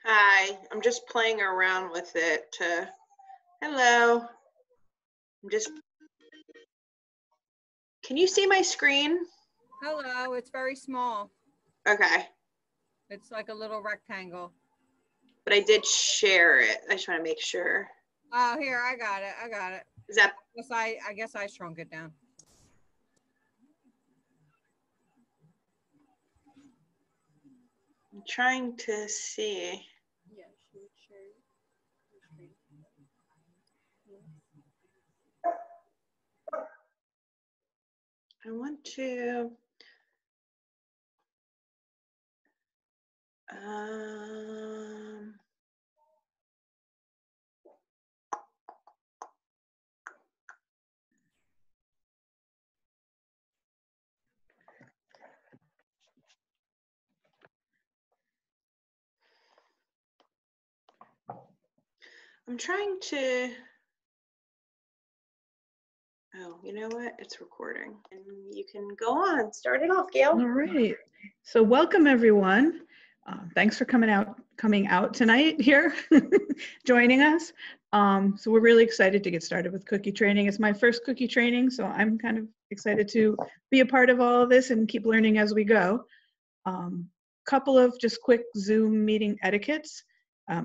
Hi, I'm just playing around with it hello. Can you see my screen? Hello, it's very small. Okay. It's like a little rectangle. But I did share it. I just want to make sure. Oh, here, I got it. Is that? I guess I shrunk it down. I'm trying to see. Yeah, she would share your screen. I want to. I'm trying to. Oh, you know what? It's recording. And you can go on. Start it off, Gail. All right. So welcome, everyone. Thanks for coming out tonight here, joining us. So we're really excited to get started with cookie training. It's my first cookie training, so I'm kind of excited to be a part of all of this and keep learning as we go. Couple of just quick Zoom meeting etiquettes.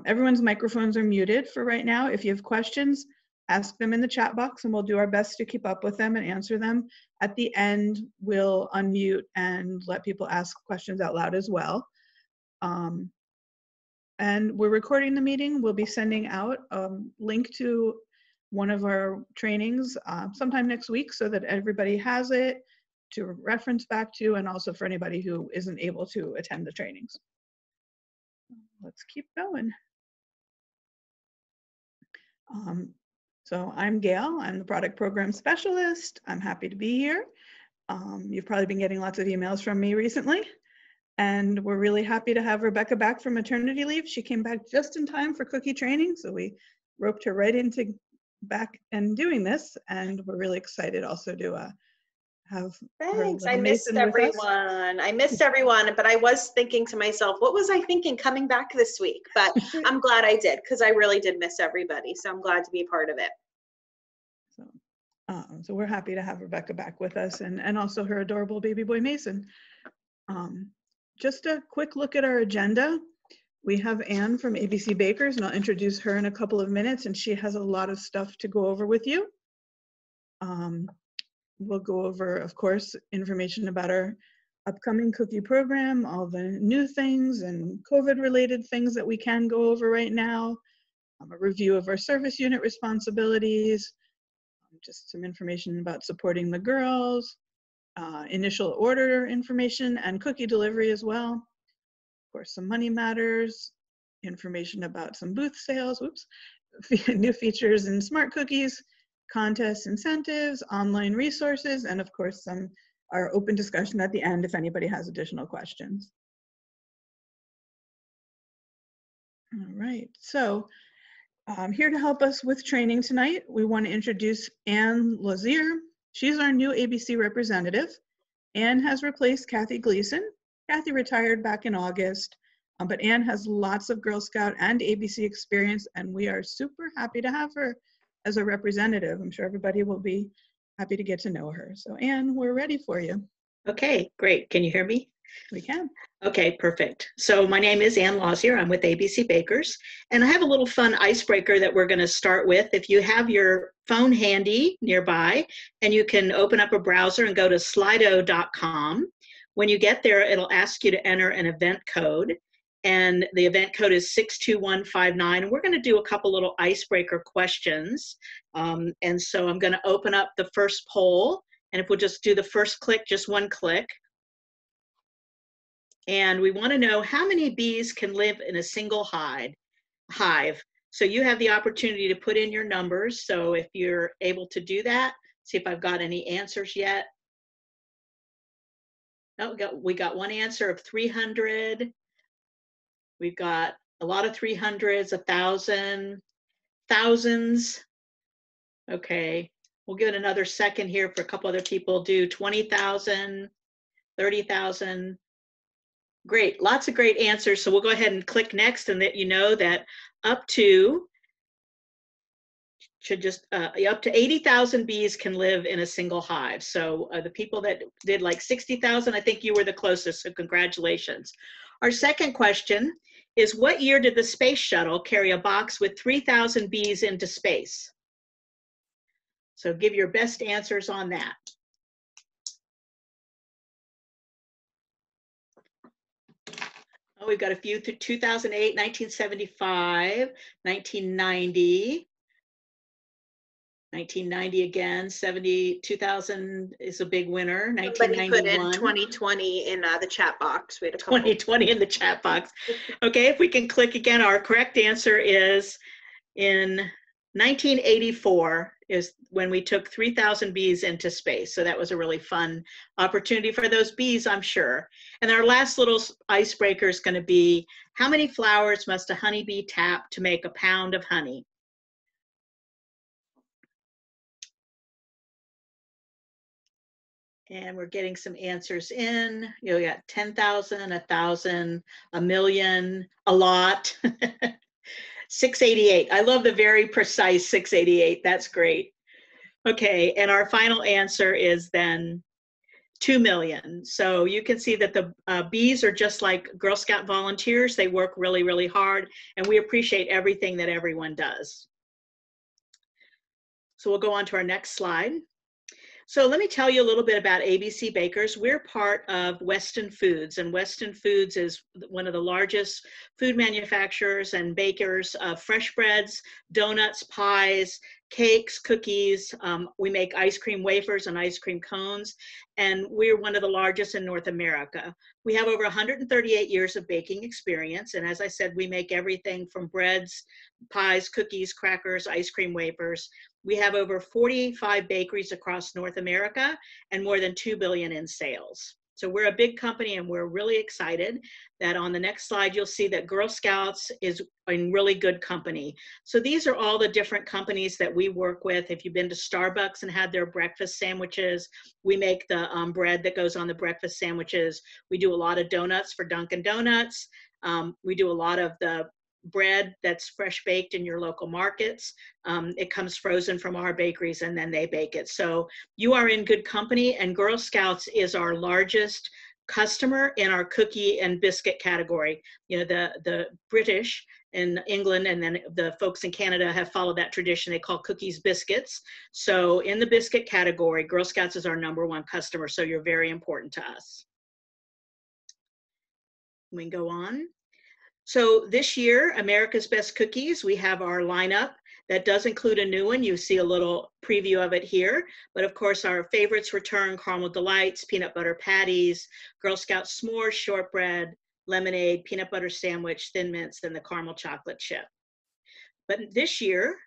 Everyone's microphones are muted for right now. If you have questions, ask them in the chat box and we'll do our best to keep up with them and answer them. At the end, we'll unmute and let people ask questions out loud as well. And we're recording the meeting. We'll be sending out a link to one of our trainings sometime next week so that everybody has it to reference back to, and also for anybody who isn't able to attend the trainings. Let's keep going. So I'm Gail, I'm the product program specialist. I'm happy to be here. You've probably been getting lots of emails from me recently, and we're really happy to have Rebecca back from maternity leave. She came back just in time for cookie training, so we roped her right into back and doing this, and we're really excited also to have Thanks. I missed everyone. I missed everyone, but I was thinking to myself, what was I thinking coming back this week? But I'm glad I did because I really did miss everybody. So I'm glad to be a part of it. So we're happy to have Rebecca back with us and also her adorable baby boy Mason. Just a quick look at our agenda. We have Anne from ABC Bakers, and I'll introduce her in a couple of minutes, and she has a lot of stuff to go over with you. We'll go over, of course, information about our upcoming cookie program, all the new things and COVID-related things that we can go over right now, a review of our service unit responsibilities, just some information about supporting the girls, initial order information and cookie delivery as well. Of course, some money matters, information about some booth sales, new features in Smart Cookies, contests, incentives, online resources, and of course our open discussion at the end if anybody has additional questions. All right, so here to help us with training tonight, we want to introduce Anne Lazier. She's our new ABC representative. Anne has replaced Kathy Gleason. Kathy retired back in August, but Anne has lots of Girl Scout and ABC experience, and we are super happy to have her as a representative. I'm sure everybody will be happy to get to know her. So Anne, we're ready for you. Okay, great. Can you hear me? We can. Okay, perfect. So my name is Anne Lazier. I'm with ABC Bakers, and I have a little fun icebreaker that we're going to start with. If you have your phone handy nearby, and you can open up a browser and go to slido.com. When you get there, it'll ask you to enter an event code, and the event code is 62159. And we're going to do a couple little icebreaker questions. And so I'm going to open up the first poll, and if we'll just do the first click, just one click. And we want to know how many bees can live in a single hive. So you have the opportunity to put in your numbers. So if you're able to do that, see if I've got any answers yet. No, we got one answer of 300. We've got a lot of 300s, 1,000, thousands. Okay, we'll give it another second here for a couple other people. Do 20,000, 30,000. Great, lots of great answers. So we'll go ahead and click next and let you know that up to up to 80,000 bees can live in a single hive. So the people that did like 60,000, I think you were the closest, so congratulations. Our second question is, what year did the space shuttle carry a box with 3,000 bees into space? So give your best answers on that. Oh, we've got a few through 2008, 1975, 1990. 1990 again, 2000 is a big winner. Somebody put in 1991. 2020 in the chat box. We had a couple. 2020 in the chat box. Okay, if we can click again, our correct answer is in 1984 is when we took 3,000 bees into space. So that was a really fun opportunity for those bees, I'm sure. And our last little icebreaker is going to be, how many flowers must a honeybee tap to make a pound of honey? And we're getting some answers in. You got 10,000, 1,000, a million, a lot. 688. I love the very precise 688. That's great. Okay, and our final answer is then 2 million. So you can see that the bees are just like Girl Scout volunteers. They work really, really hard, and we appreciate everything that everyone does. So we'll go on to our next slide. So let me tell you a little bit about ABC Bakers. We're part of Weston Foods, and Weston Foods is one of the largest food manufacturers and bakers of fresh breads, donuts, pies, cakes, cookies. We make ice cream wafers and ice cream cones, and we're one of the largest in North America. We have over 138 years of baking experience, and as I said, we make everything from breads, pies, cookies, crackers, ice cream wafers. We have over 45 bakeries across North America and more than $2 billion in sales. So we're a big company, and we're really excited that on the next slide, you'll see that Girl Scouts is in really good company. So these are all the different companies that we work with. If you've been to Starbucks and had their breakfast sandwiches, we make the bread that goes on the breakfast sandwiches. We do a lot of donuts for Dunkin' Donuts. We do a lot of the bread that's fresh baked in your local markets. It comes frozen from our bakeries, and then they bake it. So you are in good company, and Girl Scouts is our largest customer in our cookie and biscuit category. You know, the British in England and then the folks in Canada have followed that tradition. They call cookies biscuits. So in the biscuit category, Girl Scouts is our #1 customer. So you're very important to us. We can go on. So this year, America's Best Cookies, we have our lineup that does include a new one. You see a little preview of it here. But of course, our favorites return: Caramel Delights, Peanut Butter Patties, Girl Scout S'mores Shortbread, Lemonade, Peanut Butter Sandwich, Thin Mints, and the Caramel Chocolate Chip. But this year,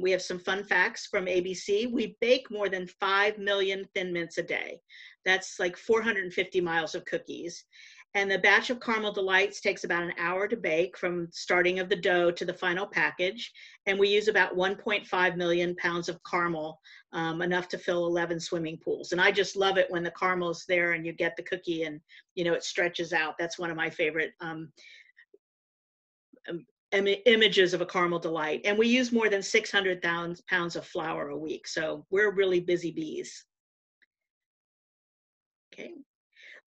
we have some fun facts from ABC. We bake more than 5 million Thin Mints a day. That's like 450 miles of cookies. And the batch of Caramel Delights takes about an hour to bake, from starting of the dough to the final package. And we use about 1.5 million pounds of caramel, enough to fill 11 swimming pools. And I just love it when the caramel is there and you get the cookie and, you know, it stretches out. That's one of my favorite images of a Caramel Delight. And we use more than 600,000 pounds of flour a week. So we're really busy bees. Okay.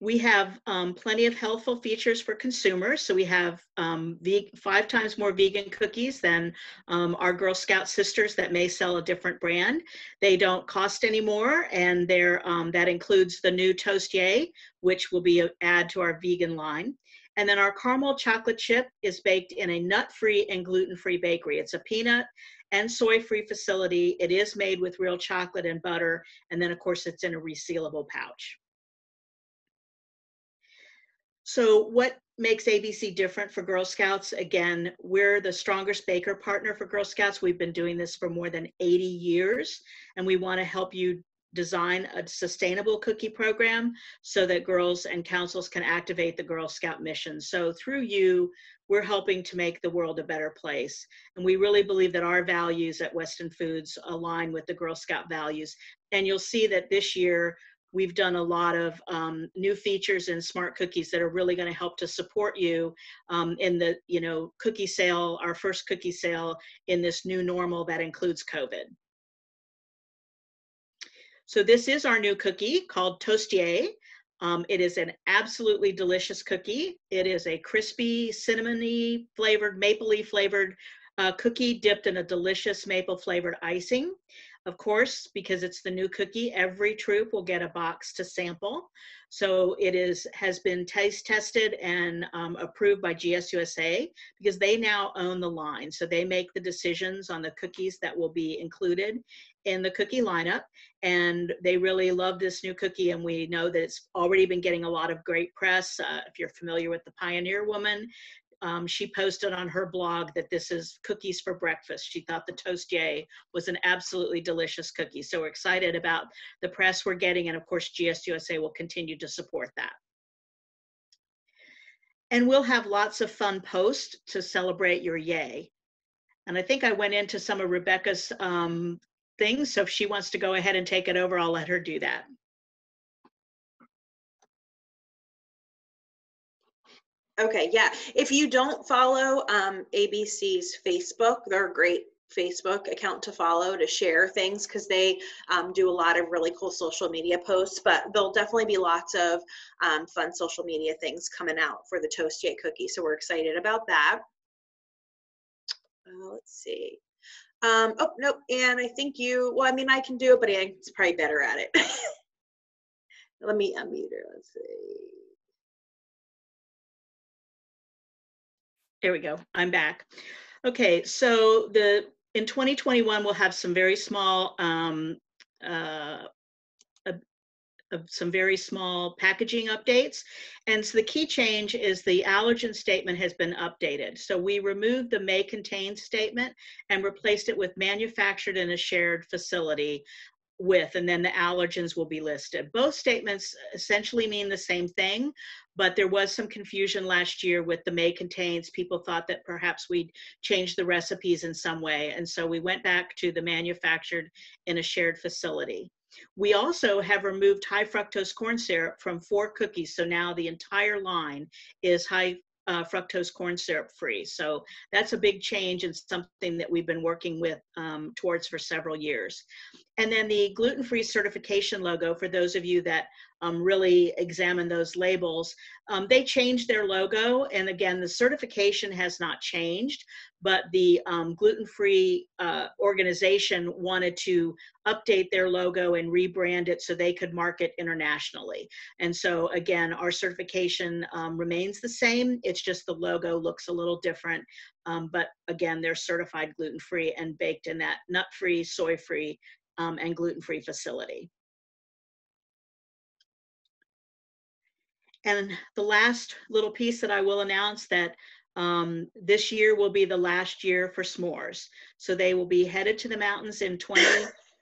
We have plenty of healthful features for consumers. So we have 5 times more vegan cookies than our Girl Scout sisters that may sell a different brand. They don't cost any more, and that includes the new Toastier, which will be an add to our vegan line. And then our caramel chocolate chip is baked in a nut-free and gluten-free bakery. It's a peanut and soy-free facility. It is made with real chocolate and butter. And then, of course, it's in a resealable pouch. So what makes ABC different for Girl Scouts? Again, we're the strongest baker partner for Girl Scouts. We've been doing this for more than 80 years, and we want to help you design a sustainable cookie program so that girls and councils can activate the Girl Scout mission. So through you, we're helping to make the world a better place. And we really believe that our values at Weston Foods align with the Girl Scout values. And you'll see that this year, we've done a lot of new features in Smart Cookies that are really going to help to support you in the, cookie sale, our first cookie sale in this new normal that includes COVID. So this is our new cookie called Toastier. It is an absolutely delicious cookie. It is a crispy, cinnamony flavored, maple-y flavored cookie dipped in a delicious maple flavored icing. Of course, because it's the new cookie, every troop will get a box to sample. So it has been taste tested and approved by GSUSA, because they now own the line. So they make the decisions on the cookies that will be included in the cookie lineup. And they really love this new cookie. And we know that it's already been getting a lot of great press. If you're familiar with the Pioneer Woman, she posted on her blog that this is cookies for breakfast. She thought the Toastier was an absolutely delicious cookie. So we're excited about the press we're getting. And of course, GSUSA will continue to support that. And we'll have lots of fun posts to celebrate your yay. And I think I went into some of Rebecca's things. So if she wants to go ahead and take it over, I'll let her do that. Okay, yeah. If you don't follow ABC's Facebook, they're a great Facebook account to follow to share things, because they do a lot of really cool social media posts, but there'll definitely be lots of fun social media things coming out for the Toastier cookie. So we're excited about that. Let's see. Oh, nope. And I think I can do it, but Anne's probably better at it. Let me unmute her. Let's see. There we go. I'm back. Okay, so in 2021 we'll have some very small packaging updates. And so the key change is the allergen statement has been updated. So we removed the may contain statement and replaced it with manufactured in a shared facility with, and then the allergens will be listed. Both statements essentially mean the same thing, but there was some confusion last year with the may contains. People thought that perhaps we'd changed the recipes in some way. And so we went back to the manufactured in a shared facility. We also have removed high fructose corn syrup from 4 cookies. So now the entire line is high fructose corn syrup free. So that's a big change and something that we've been working with towards for several years. And then the gluten-free certification logo, for those of you that really examine those labels, they changed their logo. And again, the certification has not changed, but the gluten-free organization wanted to update their logo and rebrand it so they could market internationally. And so again, our certification remains the same. It's just the logo looks a little different. But again, they're certified gluten-free and baked in that nut-free, soy-free, and gluten-free facility. And the last little piece that I will announce that this year will be the last year for s'mores. So they will be headed to the mountains in for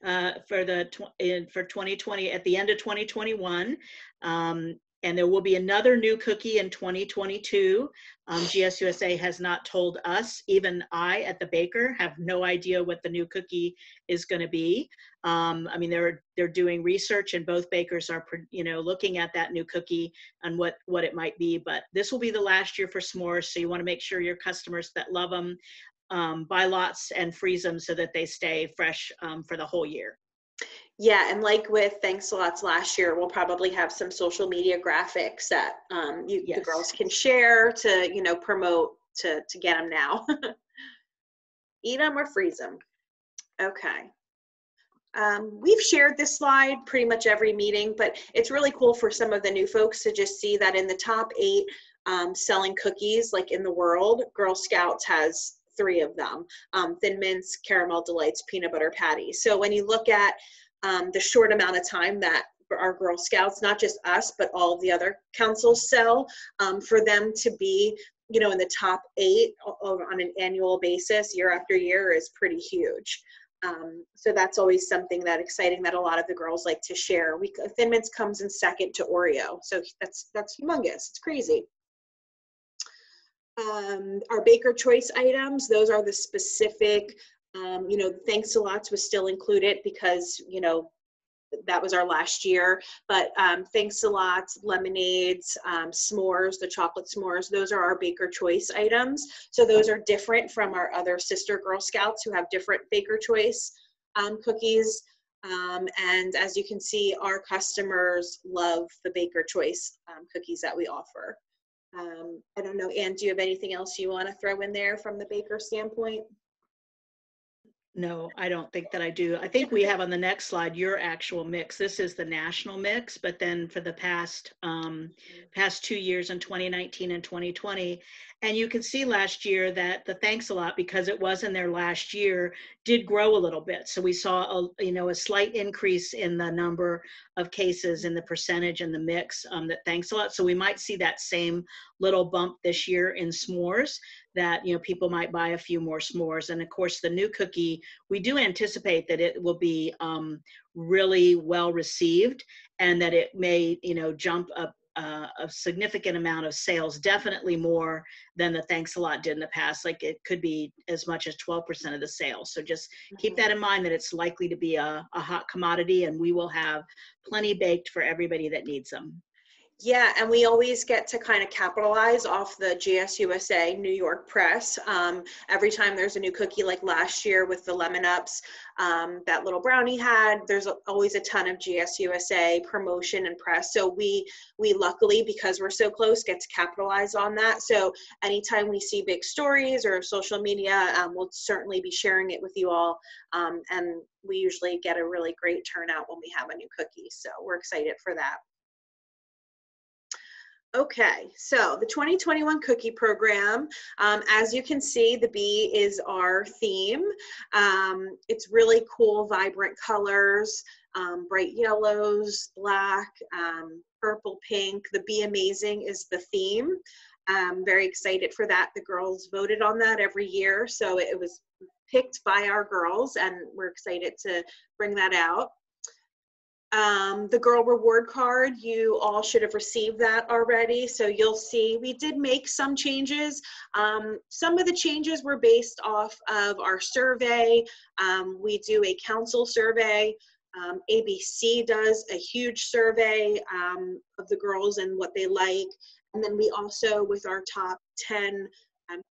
2020, at the end of 2021. And there will be another new cookie in 2022. GSUSA has not told us. Even I, at the baker, have no idea what the new cookie is going to be. I mean, they're doing research, and both bakers are, looking at that new cookie and what it might be. But this will be the last year for s'mores, so you want to make sure your customers that love them buy lots and freeze them so that they stay fresh for the whole year. Yeah, and like with Thanks a Lots last year, we'll probably have some social media graphics that the girls can share to, promote to get them now. Eat them or freeze them. Okay. We've shared this slide pretty much every meeting, but it's really cool for some of the new folks to just see that in the top 8 selling cookies like in the world, Girl Scouts has 3 of them, Thin Mints, Caramel Delights, Peanut Butter Patties. So when you look at the short amount of time that our Girl Scouts, not just us, but all of the other councils sell, for them to be, in the top 8 on an annual basis, year after year, is pretty huge. So that's always something exciting that a lot of the girls like to share. Thin Mints comes in second to Oreo. So that's humongous. It's crazy. Our Baker Choice items, those are the specific, Thanks a Lots was still included because, that was our last year. But Thanks a Lot, lemonades, s'mores, the chocolate s'mores, those are our Baker Choice items. So those are different from our other sister Girl Scouts who have different Baker Choice cookies. And as you can see, our customers love the Baker Choice cookies that we offer. I don't know, Anne, do you have anything else you want to throw in there from the baker standpoint? No, I don't think that I do. I think we have on the next slide your actual mix. This is the national mix, but then for the past 2 years in 2019 and 2020, and you can see last year that the Thanks a Lot, because it was in there last year, did grow a little bit. So we saw a slight increase in the number of cases and the percentage and the mix that Thanks a Lot. So we might see that same little bump this year in s'mores, that people might buy a few more s'mores. And of course, the new cookie, we do anticipate that it will be really well received, and that it may jump up a significant amount of sales, definitely more than the Thanks a Lot did in the past. Like it could be as much as 12% of the sales. So just keep that in mind, that it's likely to be a hot commodity, and we will have plenty baked for everybody that needs them. Yeah, and we always get to kind of capitalize off the GSUSA New York press. Every time there's a new cookie, like last year with the Lemon Ups, that little brownie had, there's always a ton of GSUSA promotion and press. So we luckily, because we're so close, get to capitalize on that. So anytime we see big stories or social media, we'll certainly be sharing it with you all. And we usually get a really great turnout when we have a new cookie. So we're excited for that. Okay, so the 2021 cookie program, as you can see, the bee is our theme. It's really cool, vibrant colors, bright yellows, black, purple, pink. The Be Amazing is the theme. I'm very excited for that. The girls voted on that every year, so it was picked by our girls, and we're excited to bring that out. The girl reward card, you all should have received that already. So you'll see we did make some changes. Some of the changes were based off of our survey. We do a council survey. ABC does a huge survey of the girls and what they like. And then we also, with our top 10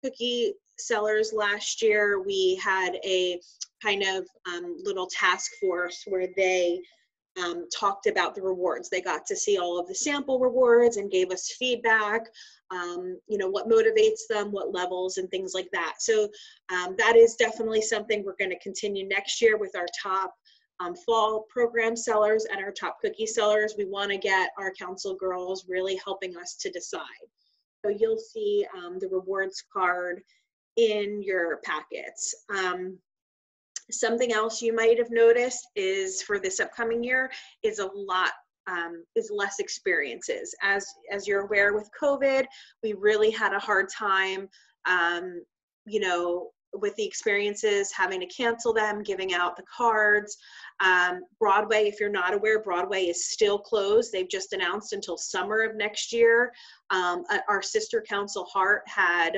cookie sellers last year, we had a kind of little task force where they talked about the rewards. They got to see all of the sample rewards and gave us feedback, what motivates them, what levels, and things like that. So that is definitely something we're going to continue next year with our top fall program sellers and our top cookie sellers. We want to get our council girls really helping us to decide. So you'll see the rewards card in your packets. Something else you might have noticed is for this upcoming year is less experiences. As you're aware, with COVID, we really had a hard time, with the experiences, having to cancel them, giving out the cards. Broadway, if you're not aware, Broadway is still closed. They've just announced until summer of next year. Our sister council, Heart, had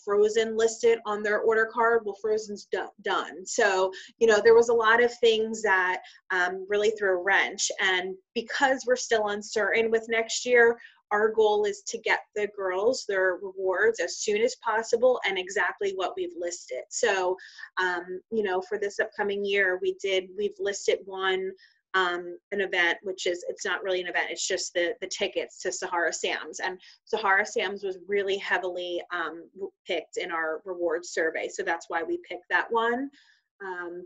Frozen listed on their order card. Well, Frozen's done. So, there was a lot of things that really threw a wrench. And because we're still uncertain with next year, our goal is to get the girls their rewards as soon as possible and exactly what we've listed. So, for this upcoming year, we've listed an event, which is, it's not really an event, it's just the tickets to Sahara Sam's. And Sahara Sam's was really heavily picked in our rewards survey. So that's why we picked that one.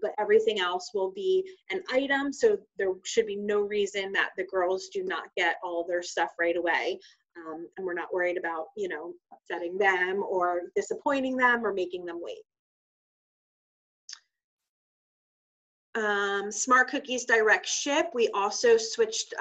But everything else will be an item. So there should be no reason that the girls do not get all their stuff right away. And we're not worried about, upsetting them or disappointing them or making them wait. Smart Cookies Direct Ship. We also switched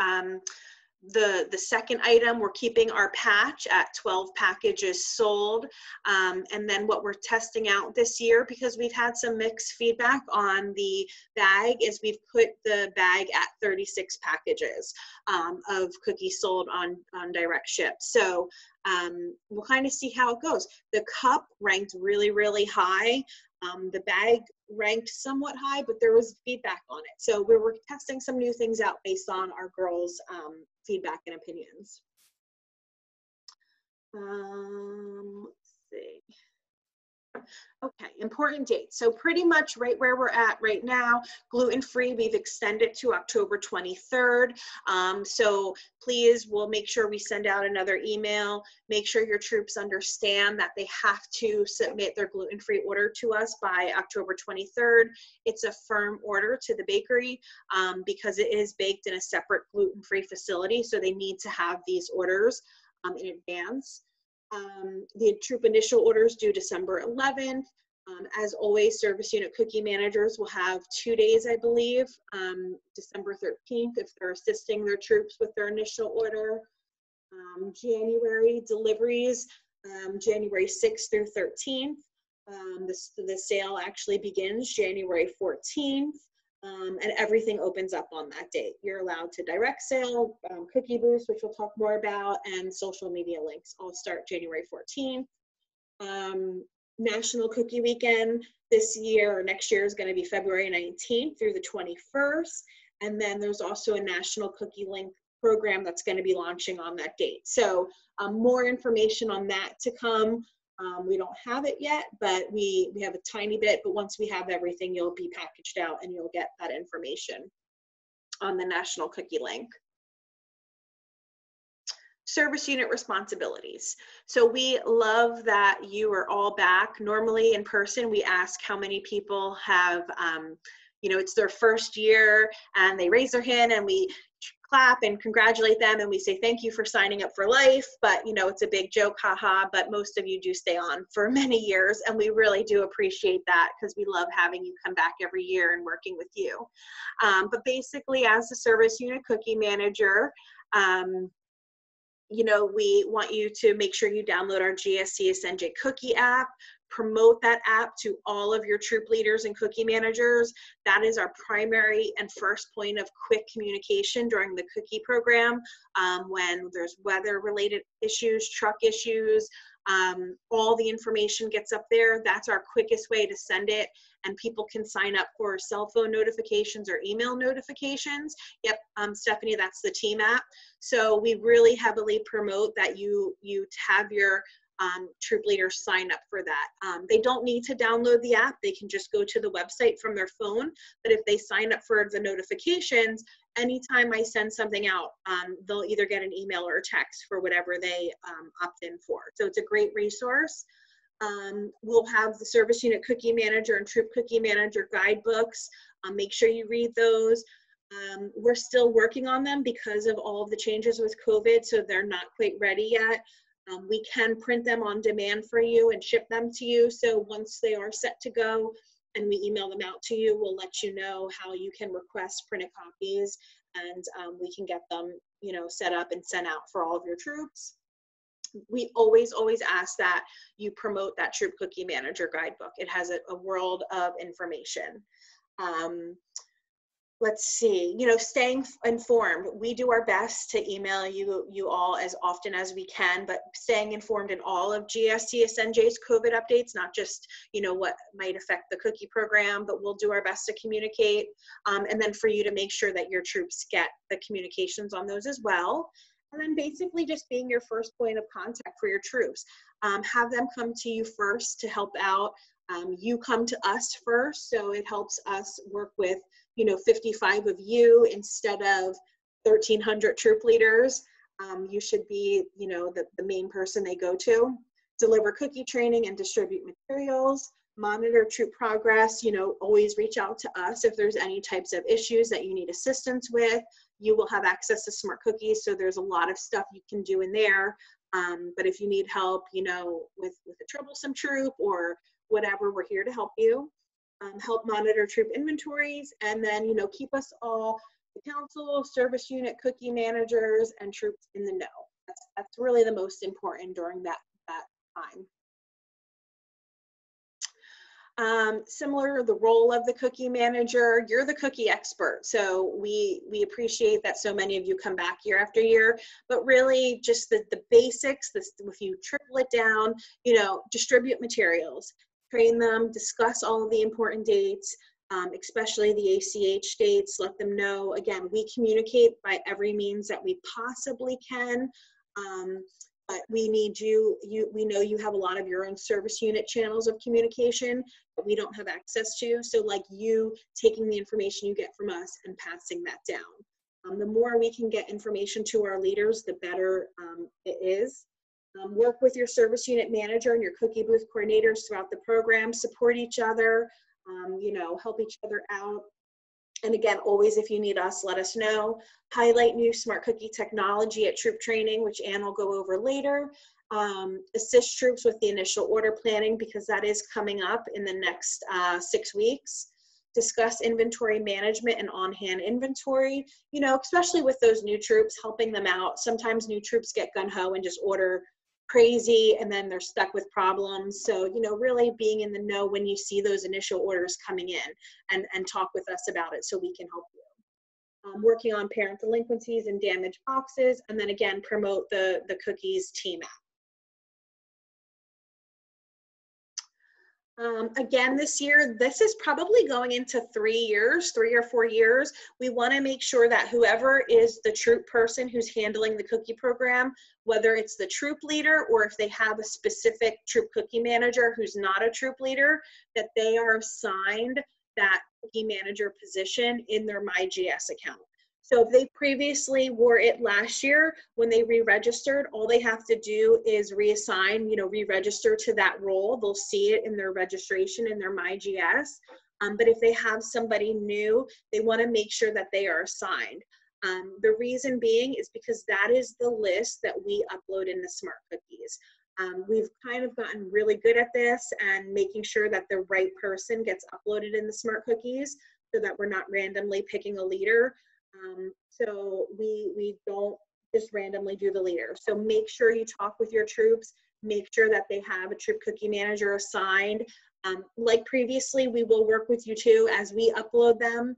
the second item. We're keeping our patch at 12 packages sold. And then what we're testing out this year, because we've had some mixed feedback on the bag, is we've put the bag at 36 packages of cookies sold on Direct Ship. So we'll kind of see how it goes. The cup ranked really, really high. The bag ranked somewhat high, but there was feedback on it. So we were testing some new things out based on our girls' feedback and opinions. Let's see. Okay, important dates. So pretty much right where we're at right now, gluten-free, we've extended to October 23rd. So please, we'll make sure we send out another email. Make sure your troops understand that they have to submit their gluten-free order to us by October 23rd. It's a firm order to the bakery because it is baked in a separate gluten-free facility. So they need to have these orders in advance. The troop initial orders due December 11th. As always, service unit cookie managers will have 2 days, I believe, December 13th if they're assisting their troops with their initial order. January deliveries, January 6th through 13th. The sale actually begins January 14th. And everything opens up on that date. You're allowed to direct sale, cookie booths, which we'll talk more about, and social media links all start January 14th. National Cookie Weekend this year or next year is going to be February 19th through the 21st. And then there's also a National Cookie Link program that's going to be launching on that date. So more information on that to come. We don't have it yet, but we have a tiny bit, but once we have everything, you'll be packaged out and you'll get that information on the National Cookie Link. Service unit responsibilities. So we love that you are all back. Normally in person, we ask how many people have, you know, it's their first year and they raise their hand and we clap and congratulate them and we say thank you for signing up for life, but you know, it's a big joke, haha, but most of you do stay on for many years and we really do appreciate that because we love having you come back every year and working with you. But basically as the service unit cookie manager, you know, we want you to make sure you download our GSCSNJ cookie app, promote that app to all of your troop leaders and cookie managers. That is our primary and first point of quick communication during the cookie program. When there's weather related issues, truck issues, all the information gets up there. That's our quickest way to send it. And people can sign up for cell phone notifications or email notifications. Yep, Stephanie, that's the team app. So we really heavily promote that you have your troop leaders sign up for that. They don't need to download the app. They can just go to the website from their phone. But if they sign up for the notifications, anytime I send something out, they'll either get an email or a text for whatever they opt in for. So it's a great resource. We'll have the service unit cookie manager and troop cookie manager guidebooks. Make sure you read those. We're still working on them because of all of the changes with COVID, so they're not quite ready yet. We can print them on demand for you and ship them to you. So once they are set to go and we email them out to you, we'll let you know how you can request printed copies and we can get them, you know, set up and sent out for all of your troops. We always ask that you promote that troop cookie manager guidebook. It has a world of information. Let's see, you know, staying informed. We do our best to email you all as often as we can, but staying informed in all of GSCSNJ's COVID updates, not just, you know, what might affect the cookie program, but we'll do our best to communicate. And then for you to make sure that your troops get the communications on those as well. And then basically just being your first point of contact for your troops. Have them come to you first to help out. You come to us first, so it helps us work with, you know, 55 of you instead of 1,300 troop leaders. You should be, you know, the main person they go to. Deliver cookie training and distribute materials. Monitor troop progress. You know, always reach out to us if there's any types of issues that you need assistance with. You will have access to Smart Cookies, so there's a lot of stuff you can do in there. But if you need help, you know, with a troublesome troop or whatever, we're here to help you. Help monitor troop inventories, and then, you know, keep us all, the council, service unit, cookie managers, and troops in the know. That's really the most important during that time. Similar, the role of the cookie manager, you're the cookie expert. So we appreciate that so many of you come back year after year, but really just the basics, if you triple it down, you know, distribute materials. train them, discuss all of the important dates, especially the ACH dates, let them know. Again, we communicate by every means that we possibly can, but we need you, we know you have a lot of your own service unit channels of communication that we don't have access to. So like you taking the information you get from us and passing that down. The more we can get information to our leaders, the better it is. Work with your service unit manager and your cookie booth coordinators throughout the program, support each other, you know, help each other out. And again, always, if you need us, let us know. Highlight new smart cookie technology at troop training, which Ann will go over later. Assist troops with the initial order planning, because that is coming up in the next 6 weeks. Discuss inventory management and on-hand inventory, you know, especially with those new troops, helping them out. Sometimes new troops get gung-ho and just order crazy, and then they're stuck with problems. So, you know, really being in the know when you see those initial orders coming in, and talk with us about it so we can help you. Working on parent delinquencies and damaged boxes, and then again, promote the cookies team app. Again, this year, this is probably going into 3 or 4 years. We want to make sure that whoever is the troop person who's handling the cookie program, whether it's the troop leader or if they have a specific troop cookie manager who's not a troop leader, that they are assigned that cookie manager position in their MyGS account. So if they previously wore it last year, when they re-registered, all they have to do is reassign, you know, re-register to that role. They'll see it in their registration in their MyGS. But if they have somebody new, they want to make sure that they are assigned. The reason being is because that is the list that we upload in the Smart Cookies. We've kind of gotten really good at this and making sure that the right person gets uploaded in the Smart Cookies so that we're not randomly picking a leader. So we don't just randomly do the leader. So make sure you talk with your troops, make sure that they have a troop cookie manager assigned. Like previously, we will work with you too as we upload them.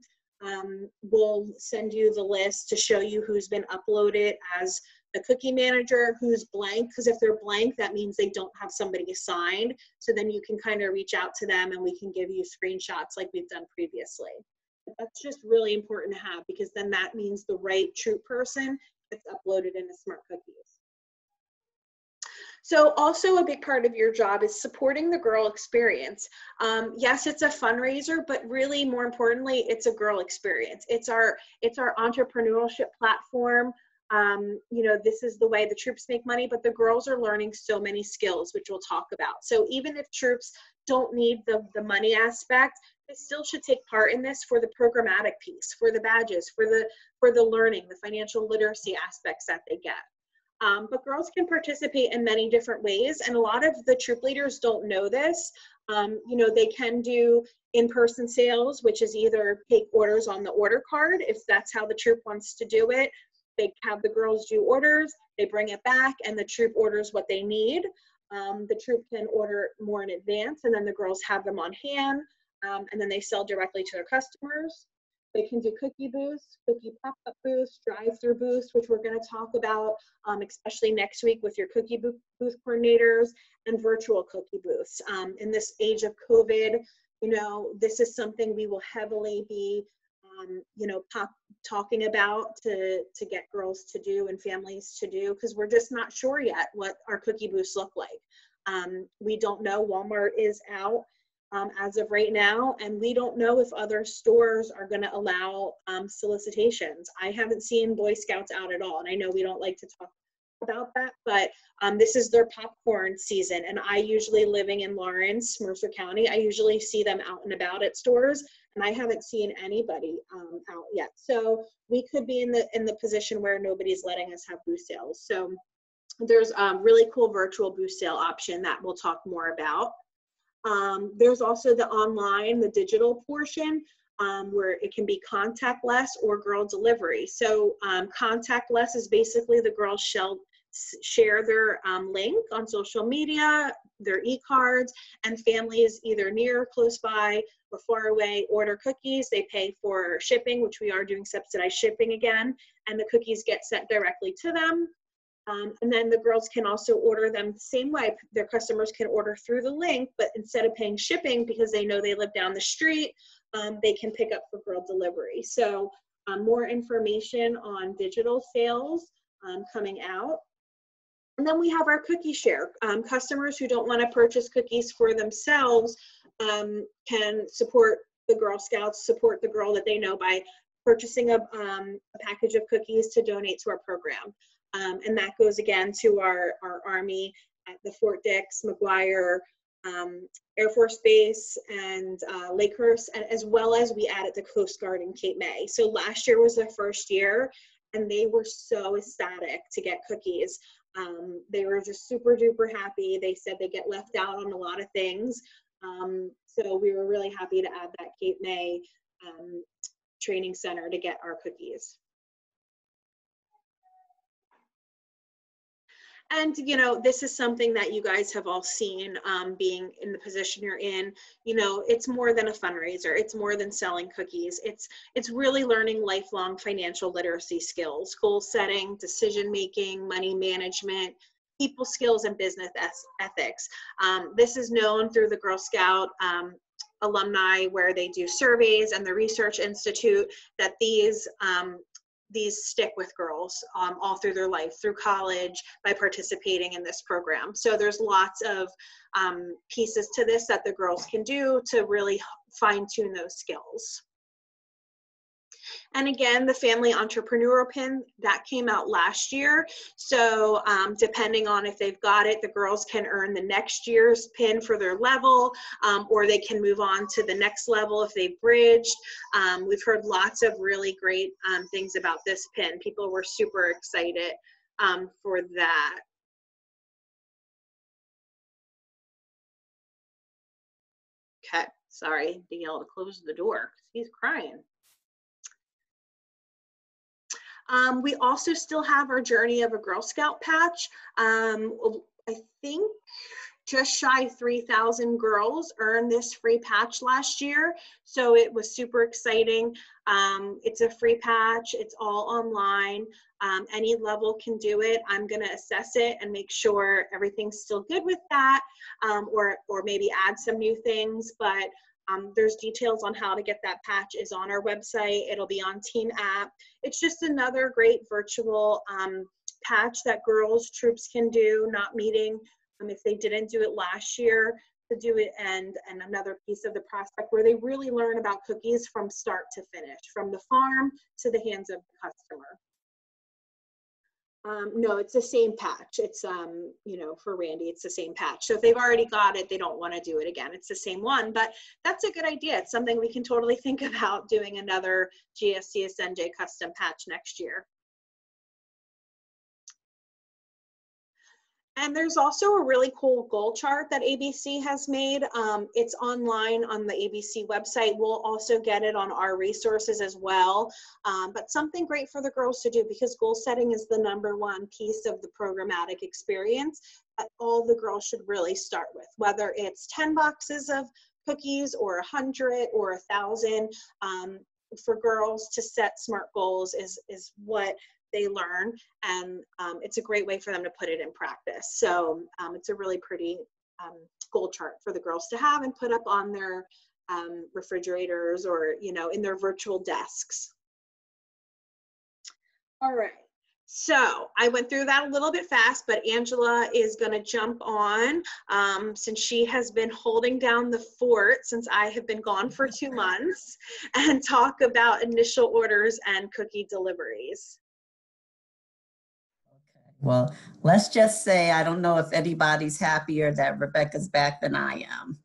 We'll send you the list to show you who's been uploaded as the cookie manager, who's blank, because if they're blank, that means they don't have somebody assigned. So then you can kind of reach out to them and we can give you screenshots like we've done previously. That's just really important to have, because then that means the right troop person gets uploaded into Smart Cookies. So also a big part of your job is supporting the girl experience. Yes, it's a fundraiser, but really more importantly, it's a girl experience. It's our entrepreneurship platform. You know, this is the way the troops make money, but the girls are learning so many skills, which we'll talk about. So even if troops don't need the money aspect, they still should take part in this for the programmatic piece, for the badges, for the learning, the financial literacy aspects that they get. But girls can participate in many different ways, and a lot of the troop leaders don't know this. You know, they can do in-person sales, which is either take orders on the order card, if that's how the troop wants to do it. They have the girls do orders, they bring it back, and the troop orders what they need. The troop can order more in advance, and then the girls have them on hand, and then they sell directly to their customers. They can do cookie booths, cookie pop-up booths, drive-through booths, which we're going to talk about, especially next week with your cookie booth coordinators, and virtual cookie booths. In this age of COVID, you know, this is something we will heavily be, you know, talking about to get girls to do and families to do, because we're just not sure yet what our cookie booths look like. We don't know. Walmart is out as of right now, and we don't know if other stores are going to allow solicitations. I haven't seen Boy Scouts out at all, and I know we don't like to talk about that, but this is their popcorn season, and I usually, living in Lawrence, Mercer County, I usually see them out and about at stores, and I haven't seen anybody out yet. So we could be in the position where nobody's letting us have booth sales. So there's a really cool virtual booth sale option that we'll talk more about. There's also the online, the digital portion, where it can be contactless or girl delivery. So contactless is basically the girls share their link on social media, their e-cards, and families either near, close by, or far away order cookies. They pay for shipping, which we are doing subsidized shipping again, and the cookies get sent directly to them. And then the girls can also order them the same way. Their customers can order through the link, but instead of paying shipping because they know they live down the street, they can pick up for girl delivery. So more information on digital sales coming out. And then we have our cookie share. Customers who don't want to purchase cookies for themselves can support the Girl Scouts, support the girl that they know by purchasing a package of cookies to donate to our program. And that goes again to our Army at the Fort Dix, McGuire, Air Force Base, and Lakehurst, as well as we added the Coast Guard in Cape May. So last year was their first year, and they were so ecstatic to get cookies. They were just super duper happy. They said they get left out on a lot of things. So we were really happy to add that Cape May training center to get our cookies. And, you know, this is something that you guys have all seen, being in the position you're in. You know, it's more than a fundraiser. It's more than selling cookies. It's really learning lifelong financial literacy skills, goal setting, decision making, money management, people skills, and business ethics. This is known through the Girl Scout alumni, where they do surveys, and the Research Institute, that these stick with girls all through their life, through college, by participating in this program. So there's lots of pieces to this that the girls can do to really fine tune those skills. And again, the Family Entrepreneur Pin, that came out last year. So depending on if they've got it, the girls can earn the next year's pin for their level, or they can move on to the next level if they've bridged. We've heard lots of really great things about this pin. People were super excited for that. Okay, sorry, being able to close the door because he's crying. We also still have our Journey of a Girl Scout patch. I think just shy of 3,000 girls earned this free patch last year. So it was super exciting. It's a free patch. It's all online. Any level can do it. I'm going to assess it and make sure everything's still good with that, or maybe add some new things. But there's details on how to get that patch is on our website. It'll be on Team App. It's just another great virtual patch that girls, troops can do, not meeting if they didn't do it last year, to do it, and another piece of the prospect where they really learn about cookies from start to finish, from the farm to the hands of the customer. No, it's the same patch. It's, you know, for Randy, it's the same patch. So if they've already got it, they don't want to do it again. It's the same one, but that's a good idea. It's something we can totally think about, doing another GSCSNJ custom patch next year. And there's also a really cool goal chart that ABC has made. It's online on the ABC website. We'll also get it on our resources as well. But something great for the girls to do, because goal setting is the #1 piece of the programmatic experience that all the girls should really start with, whether it's 10 boxes of cookies or 100 or 1,000. For girls to set SMART goals is what they learn, and it's a great way for them to put it in practice. So it's a really pretty goal chart for the girls to have and put up on their refrigerators, or, you know, in their virtual desks. All right, so I went through that a little bit fast, but Angela is going to jump on since she has been holding down the fort since I have been gone for 2 months, and talk about initial orders and cookie deliveries. Well, let's just say I don't know if anybody's happier that Rebecca's back than I am.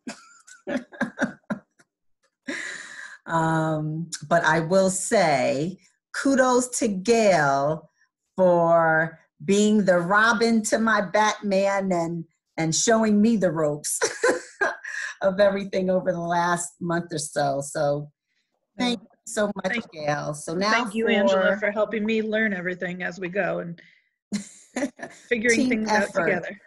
But I will say kudos to Gail for being the Robin to my Batman and showing me the ropes of everything over the last month or so. So thank you so much, Gail. So now thank you, Angela, for helping me learn everything as we go and figuring things out together.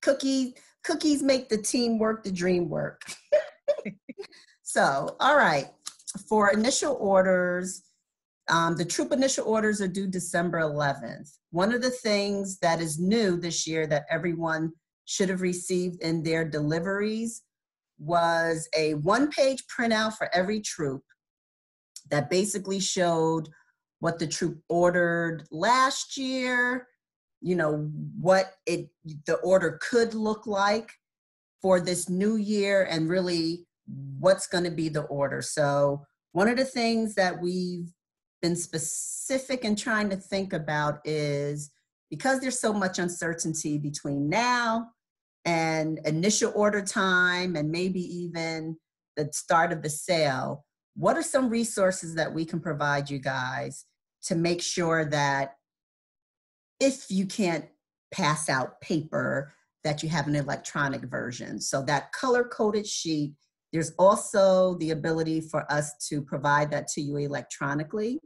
Cookies make the team work, the dream work. So, all right. For initial orders, The troop initial orders are due December 11th. One of the things that is new this year that everyone should have received in their deliveries was a one-page printout for every troop that basically showed what the troop ordered last year, you know, what the order could look like for this new year, and really what's going to be the order. So one of the things that we've been specific in trying to think about is, because there's so much uncertainty between now and initial order time and maybe even the start of the sale, what are some resources that we can provide you guys to make sure that if you can't pass out paper, that you have an electronic version? So that color-coded sheet, there's also the ability for us to provide that to you electronically,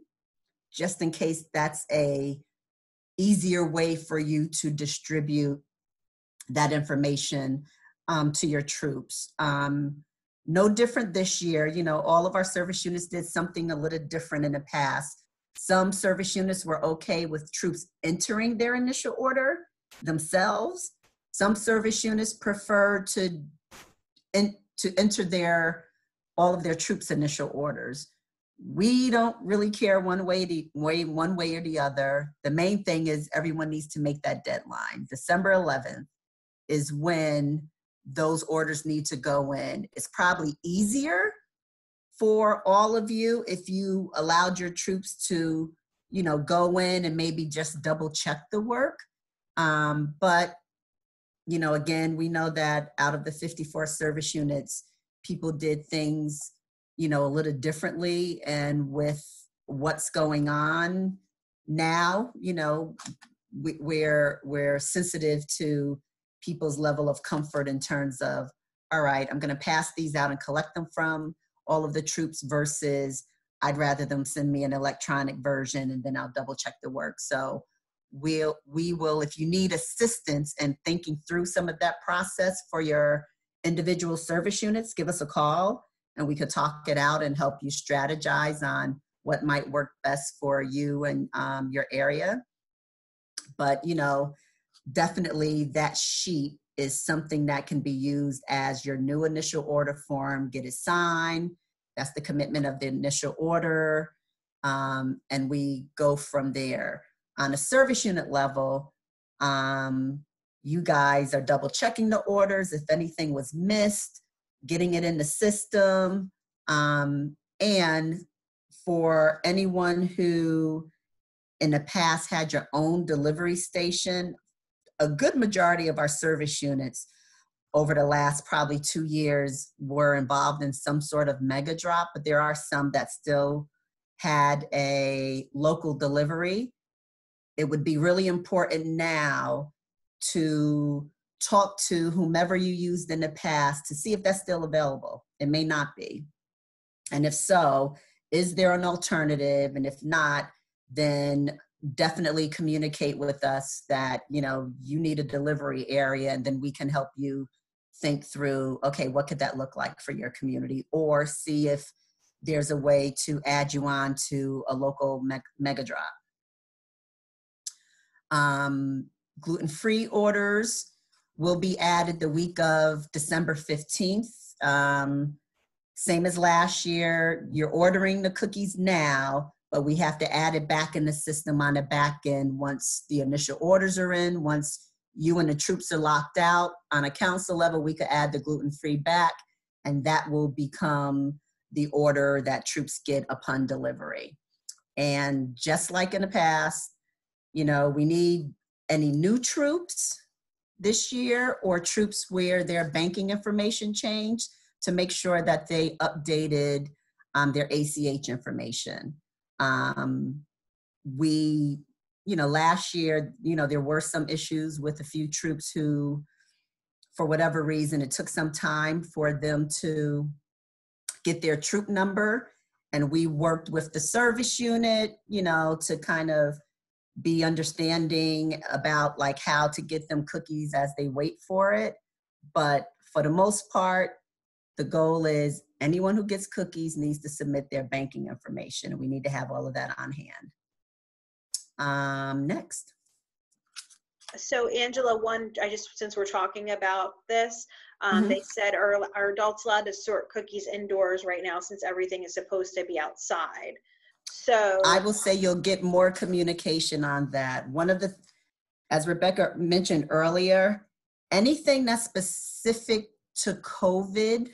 just in case that's a easier way for you to distribute that information to your troops. No different this year. You know, all of our service units did something a little different in the past. Some service units were okay with troops entering their initial order themselves. Some service units prefer to enter all of their troops' initial orders. We don't really care one way or the other. The main thing is everyone needs to make that deadline. December 11th is when those orders need to go in. It's probably easier for all of you if you allowed your troops to, you know, go in and maybe just double check the work. But, you know, again, we know that out of the 54 service units, people did things, you know, a little differently. And with what's going on now, you know, we're sensitive to people's level of comfort in terms of, all right, I'm going to pass these out and collect them from all of the troops versus I'd rather them send me an electronic version and then I'll double check the work. So we will, if you need assistance in thinking through some of that process for your individual service units, give us a call and we could talk it out and help you strategize on what might work best for you and your area. But, you know, definitely that sheet is something that can be used as your new initial order form. Get it signed. That's the commitment of the initial order. And we go from there. On a service unit level, you guys are double checking the orders. If anything was missed, getting it in the system. And for anyone who in the past had your own delivery station, a good majority of our service units over the last probably 2 years were involved in some sort of mega drop, but there are some that still had a local delivery. It would be really important now to talk to whomever you used in the past to see if that's still available. It may not be. And if so, is there an alternative? And if not, then definitely communicate with us that, you know, you need a delivery area, and then we can help you think through, okay, what could that look like for your community, or see if there's a way to add you on to a local mega drop. Gluten-free orders will be added the week of December 15th. Same as last year, you're ordering the cookies now, but we have to add it back in the system on the back end once the initial orders are in. Once you and the troops are locked out on a council level, we could add the gluten-free back, and that will become the order that troops get upon delivery. And just like in the past, you know, we need any new troops this year or troops where their banking information changed to make sure that they updated their ACH information. You know, last year, you know, there were some issues with a few troops who, for whatever reason, it took some time for them to get their troop number. And we worked with the service unit, you know, to kind of be understanding about like how to get them cookies as they wait for it. But for the most part, the goal is anyone who gets cookies needs to submit their banking information. We need to have all of that on hand. Next. So Angela, since we're talking about this, they said are adults allowed to sort cookies indoors right now since everything is supposed to be outside? So I will say you'll get more communication on that. As Rebecca mentioned earlier, anything that's specific to COVID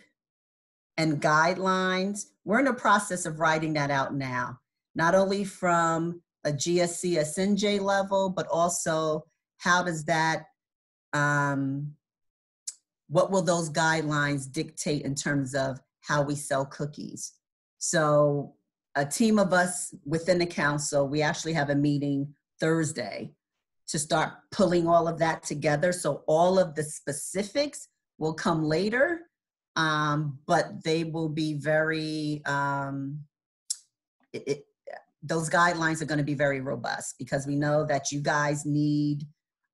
and guidelines, we're in the process of writing that out now, not only from a GSC SNJ level, but also how does that, what will those guidelines dictate in terms of how we sell cookies? So a team of us within the council, we actually have a meeting Thursday to start pulling all of that together. So all of the specifics will come later, but they will be very, those guidelines are going to be very robust because we know that you guys need,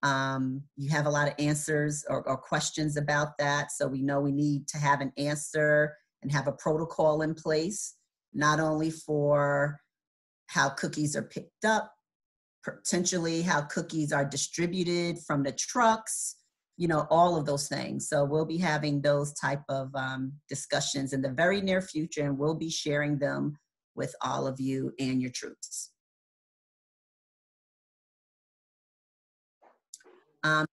you have a lot of answers or questions about that. So we know we need to have an answer and have a protocol in place, not only for how cookies are picked up, potentially how cookies are distributed from the trucks, you know, all of those things. So we'll be having those type of discussions in the very near future, and we'll be sharing them with all of you and your troops.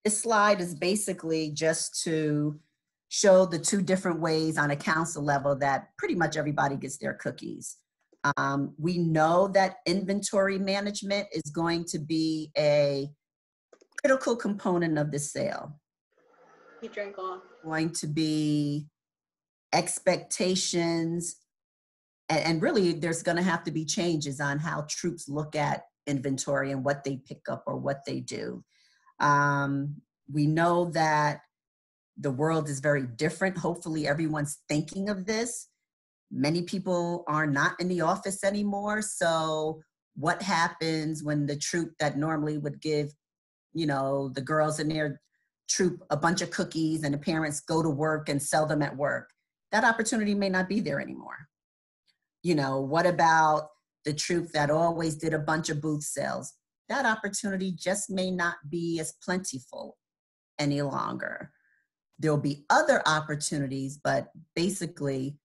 This slide is basically just to show the two different ways on a council level that pretty much everybody gets their cookies. We know that inventory management is going to be a critical component of the sale. You drink off. Going to be expectations, and really there's going to have to be changes on how troops look at inventory and what they pick up or what they do. We know that the world is very different. Hopefully everyone's thinking of this. Many people are not in the office anymore. So what happens when the troop that normally would give, you know, the girls in their troop a bunch of cookies and the parents go to work and sell them at work? That opportunity may not be there anymore. You know, what about the troop that always did a bunch of booth sales? That opportunity just may not be as plentiful any longer. There'll be other opportunities, but basically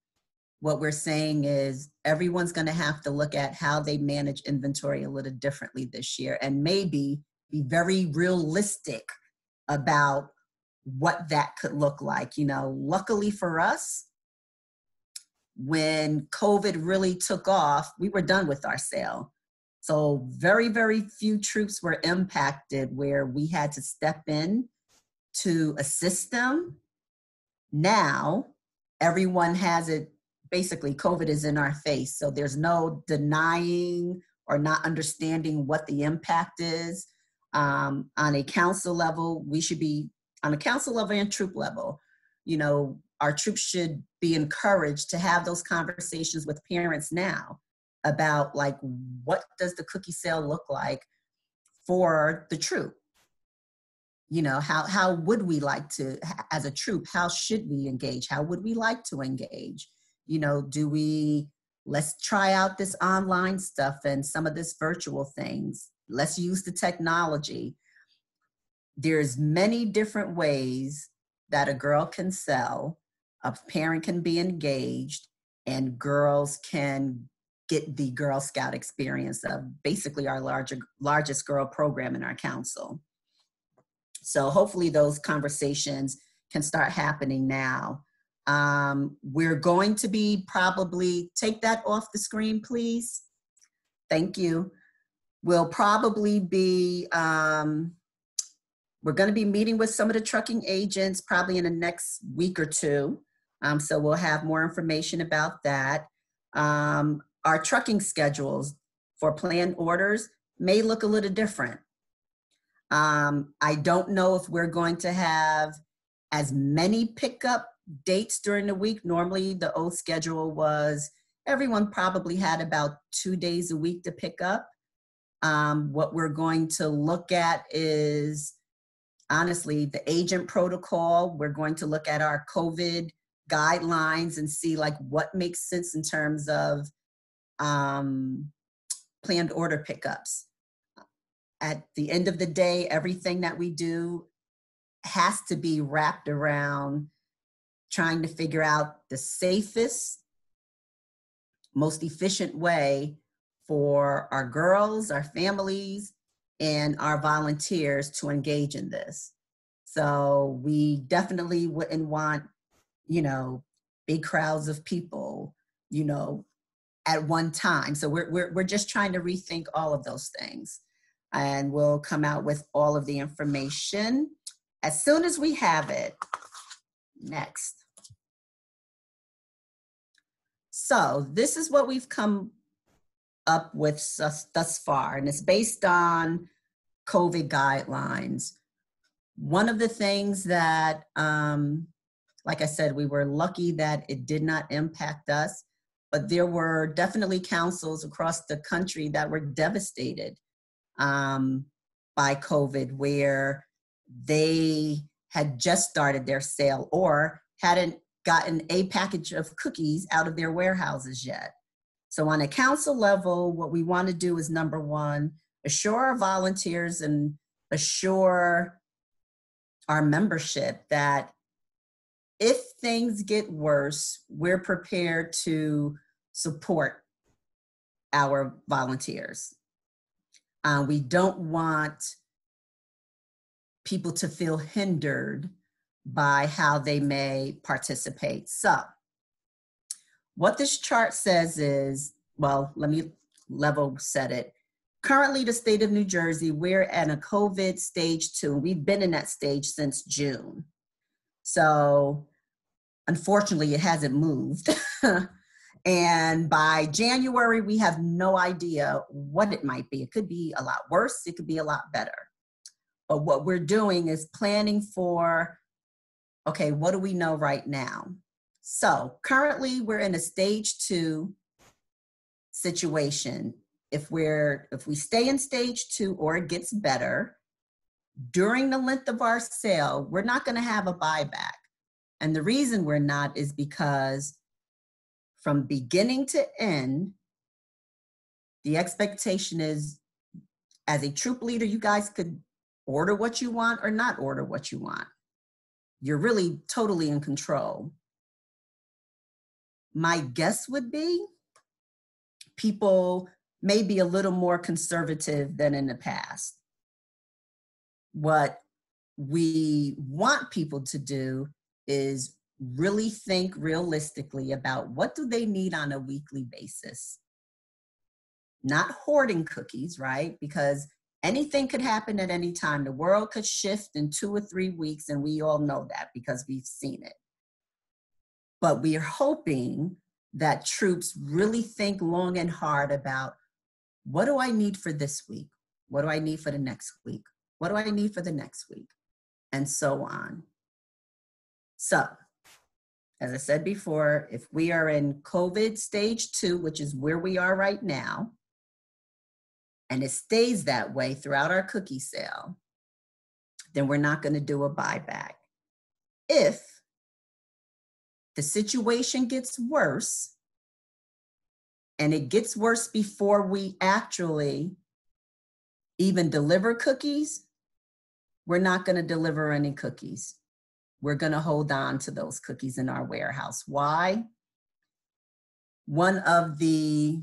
what we're saying is everyone's going to have to look at how they manage inventory a little differently this year and maybe be very realistic about what that could look like. You know, luckily for us, when COVID really took off, we were done with our sale. So very, very few troops were impacted where we had to step in to assist them. Now, everyone has it. Basically, COVID is in our face. So there's no denying or not understanding what the impact is. On a council level, we should be, on a council level and troop level, you know, our troops should be encouraged to have those conversations with parents now about, like, what does the cookie sale look like for the troop? You know, how would we like to, as a troop, how should we engage? How would we like to engage? You know, let's try out this online stuff and some of this virtual things. Let's use the technology. There's many different ways that a girl can sell, a parent can be engaged, and girls can get the Girl Scout experience of basically our largest girl program in our council. So hopefully those conversations can start happening now. We're going to be probably, take that off the screen, please. Thank you. We'll probably be, we're going to be meeting with some of the trucking agents probably in the next week or two. So we'll have more information about that. Our trucking schedules for planned orders may look a little different. I don't know if we're going to have as many pickup dates during the week. Normally the old schedule was everyone probably had about 2 days a week to pick up. What we're going to look at is honestly the agent protocol. We're going to look at our COVID guidelines and see like what makes sense in terms of planned order pickups. At the end of the day, everything that we do has to be wrapped around trying to figure out the safest, most efficient way for our girls, our families, and our volunteers to engage in this. So we definitely wouldn't want, you know, big crowds of people, you know, at one time. So we're just trying to rethink all of those things. And we'll come out with all of the information as soon as we have it. Next. So this is what we've come up with thus far, and it's based on COVID guidelines. One of the things that, like I said, we were lucky that it did not impact us, but there were definitely councils across the country that were devastated by COVID, where they had just started their sale or hadn't gotten a package of cookies out of their warehouses yet. So on a council level, what we want to do is, number one, assure our volunteers and assure our membership that if things get worse, we're prepared to support our volunteers. We don't want people to feel hindered by how they may participate. So what this chart says is, well, let me level set it. Currently, the state of New Jersey, we're at a COVID stage 2. We've been in that stage since June. So unfortunately, it hasn't moved. And by January, we have no idea what it might be. It could be a lot worse. It could be a lot better. But what we're doing is planning for, okay, what do we know right now? So currently we're in a stage 2 situation. If we stay in stage 2 or it gets better, during the length of our sale, we're not gonna have a buyback. And the reason we're not is because from beginning to end, the expectation is, as a troop leader, you guys could order what you want or not order what you want. You're really totally in control. My guess would be people may be a little more conservative than in the past. What we want people to do is really think realistically about what do they need on a weekly basis. Not hoarding cookies, right? Because anything could happen at any time. The world could shift in 2 or 3 weeks, and we all know that because we've seen it. But we are hoping that troops really think long and hard about, what do I need for this week? What do I need for the next week? What do I need for the next week? And so on. So, as I said before, if we are in COVID stage 2, which is where we are right now, and it stays that way throughout our cookie sale, then we're not going to do a buyback. If the situation gets worse, and it gets worse before we actually even deliver cookies, we're not going to deliver any cookies. We're going to hold on to those cookies in our warehouse. Why? One of the,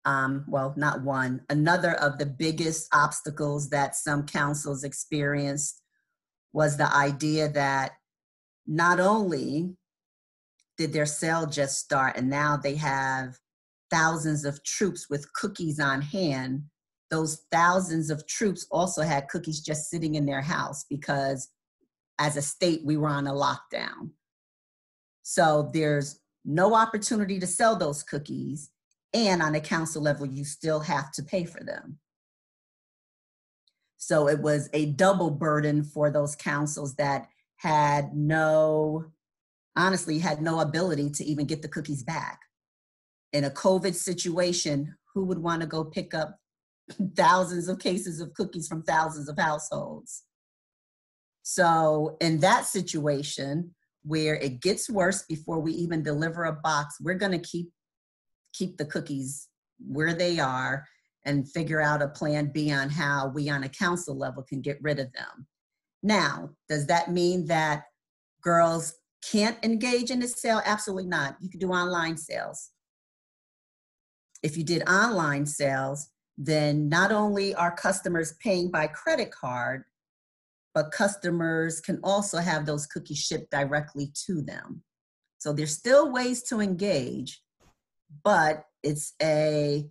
another of the biggest obstacles that some councils experienced was the idea that not only did their sale just start and now they have thousands of troops with cookies on hand, those thousands of troops also had cookies just sitting in their house because as a state, we were on a lockdown. So there's no opportunity to sell those cookies, and on a council level, you still have to pay for them. So it was a double burden for those councils that honestly had no ability to even get the cookies back. In a COVID situation, who would want to go pick up thousands of cases of cookies from thousands of households? So in that situation, where it gets worse before we even deliver a box, we're going to keep the cookies where they are and figure out a plan B on how we on a council level can get rid of them. Now, does that mean that girls can't engage in the sale? Absolutely not. You can do online sales. If you did online sales, then not only are customers paying by credit card, but customers can also have those cookies shipped directly to them. So there's still ways to engage, but it's a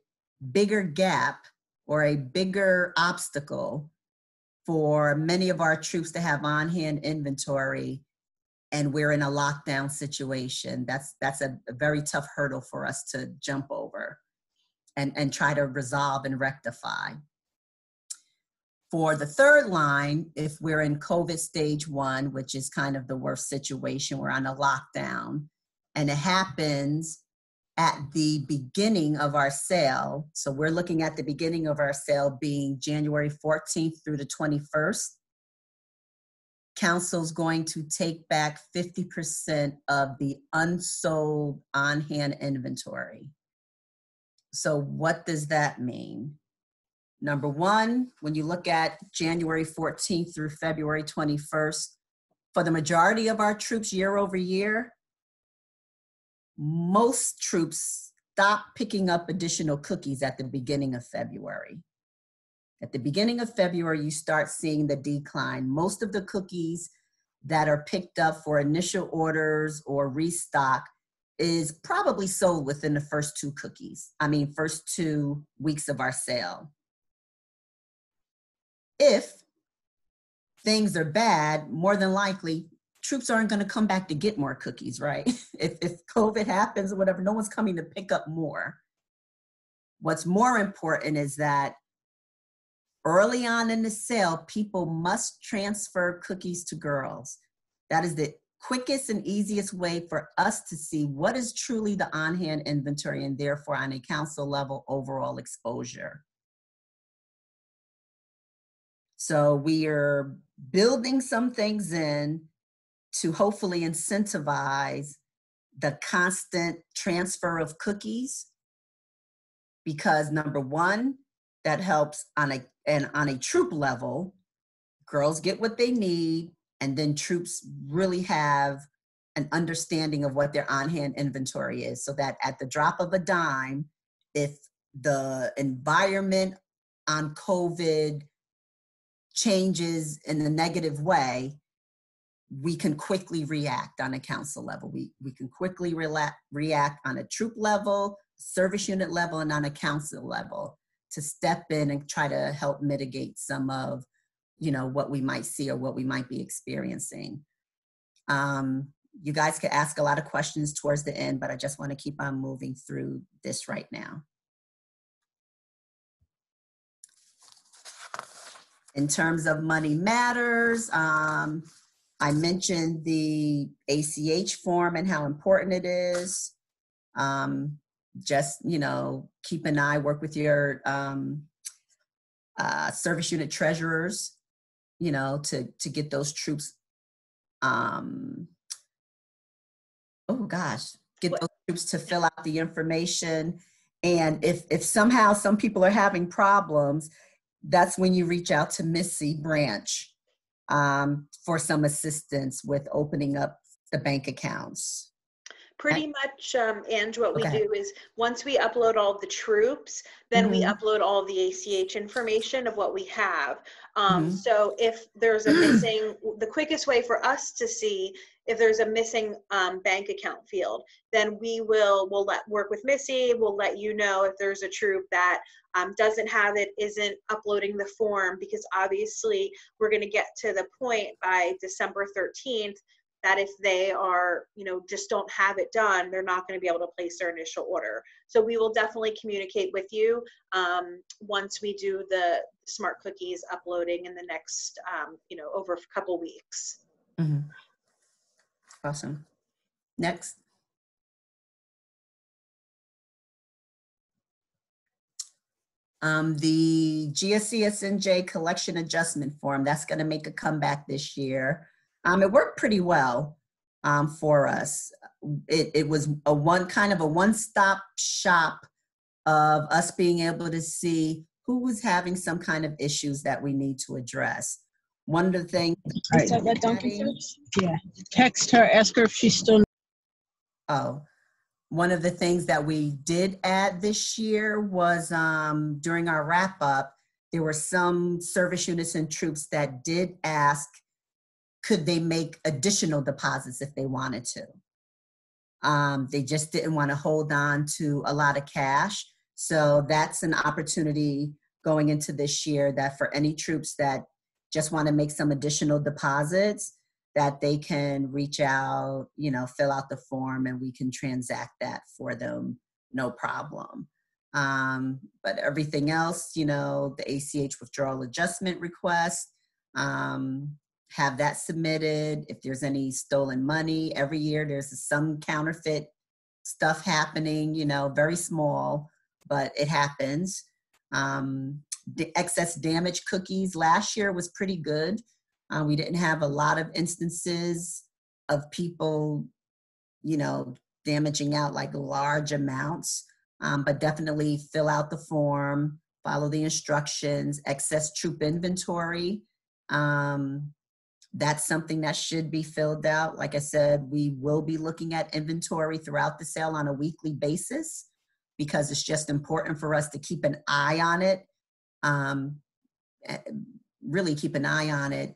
bigger gap or a bigger obstacle for many of our troops to have on-hand inventory, and we're in a lockdown situation. That's a very tough hurdle for us to jump over and try to resolve and rectify. For the third line, if we're in COVID stage 1, which is kind of the worst situation, we're on a lockdown, and it happens at the beginning of our sale. So we're looking at the beginning of our sale being January 14th through the 21st. Council's going to take back 50% of the unsold on-hand inventory. So what does that mean? Number one, when you look at January 14th through February 21st, for the majority of our troops year over year, most troops stop picking up additional cookies at the beginning of February. At the beginning of February, you start seeing the decline. Most of the cookies that are picked up for initial orders or restock is probably sold within the first 2 weeks of our sale. If things are bad, more than likely, troops aren't going to come back to get more cookies, right? If COVID happens or whatever, no one's coming to pick up more. What's more important is that early on in the sale, people must transfer cookies to girls. That is the quickest and easiest way for us to see what is truly the on-hand inventory and therefore on a council level overall exposure. So we are building some things in to hopefully incentivize the constant transfer of cookies, because number one, that helps on a troop level. Girls get what they need, and then troops really have an understanding of what their on-hand inventory is, so that at the drop of a dime, if the environment on COVID changes in a negative way, we can quickly react on a council level. We can quickly react on a troop level, service unit level, and on a council level to step in and try to help mitigate some of, what we might see or what we might be experiencing. You guys could ask a lot of questions towards the end, but I just want to keep on moving through this right now. In terms of Money Matters, I mentioned the ACH form and how important it is. Just, keep an eye, work with your service unit treasurers, to get those troops, get those troops to fill out the information. And if somehow some people are having problems, that's when you reach out to Missy Branch for some assistance with opening up the bank accounts. Pretty much, Ange, what we do is once we upload all the troops, then we upload all the ACH information of what we have. So if there's a missing, the quickest way for us to see if there's a missing bank account field, then we'll work with Missy. We'll let you know if there's a troop that doesn't have it, isn't uploading the form, because obviously we're going to get to the point by December 13th that if they are, just don't have it done, they're not going to be able to place their initial order. So we will definitely communicate with you once we do the Smart Cookies uploading in the next, over a couple weeks. Awesome. Next. The GSCSNJ collection adjustment form, that's going to make a comeback this year. It worked pretty well. for us. It was a one-stop shop of us being able to see who was having some kind of issues that we need to address. One of the things. Right. Yeah. Text her, ask her if she's still. Oh, one of the things that we did add this year was during our wrap up, there were some service units and troops that did ask, could they make additional deposits if they wanted to? They just didn't want to hold on to a lot of cash. So that's an opportunity going into this year that for any troops that just want to make some additional deposits, that they can reach out, fill out the form, and we can transact that for them, no problem. But everything else, the ACH withdrawal adjustment request, have that submitted. If there's any stolen money, every year there's some counterfeit stuff happening, very small, but it happens. The excess damage cookies last year was pretty good. We didn't have a lot of instances of people, damaging out like large amounts, but definitely fill out the form, follow the instructions, excess troop inventory. That's something that should be filled out. Like I said, we will be looking at inventory throughout the sale on a weekly basis because it's just important for us to keep an eye on it. Really keep an eye on it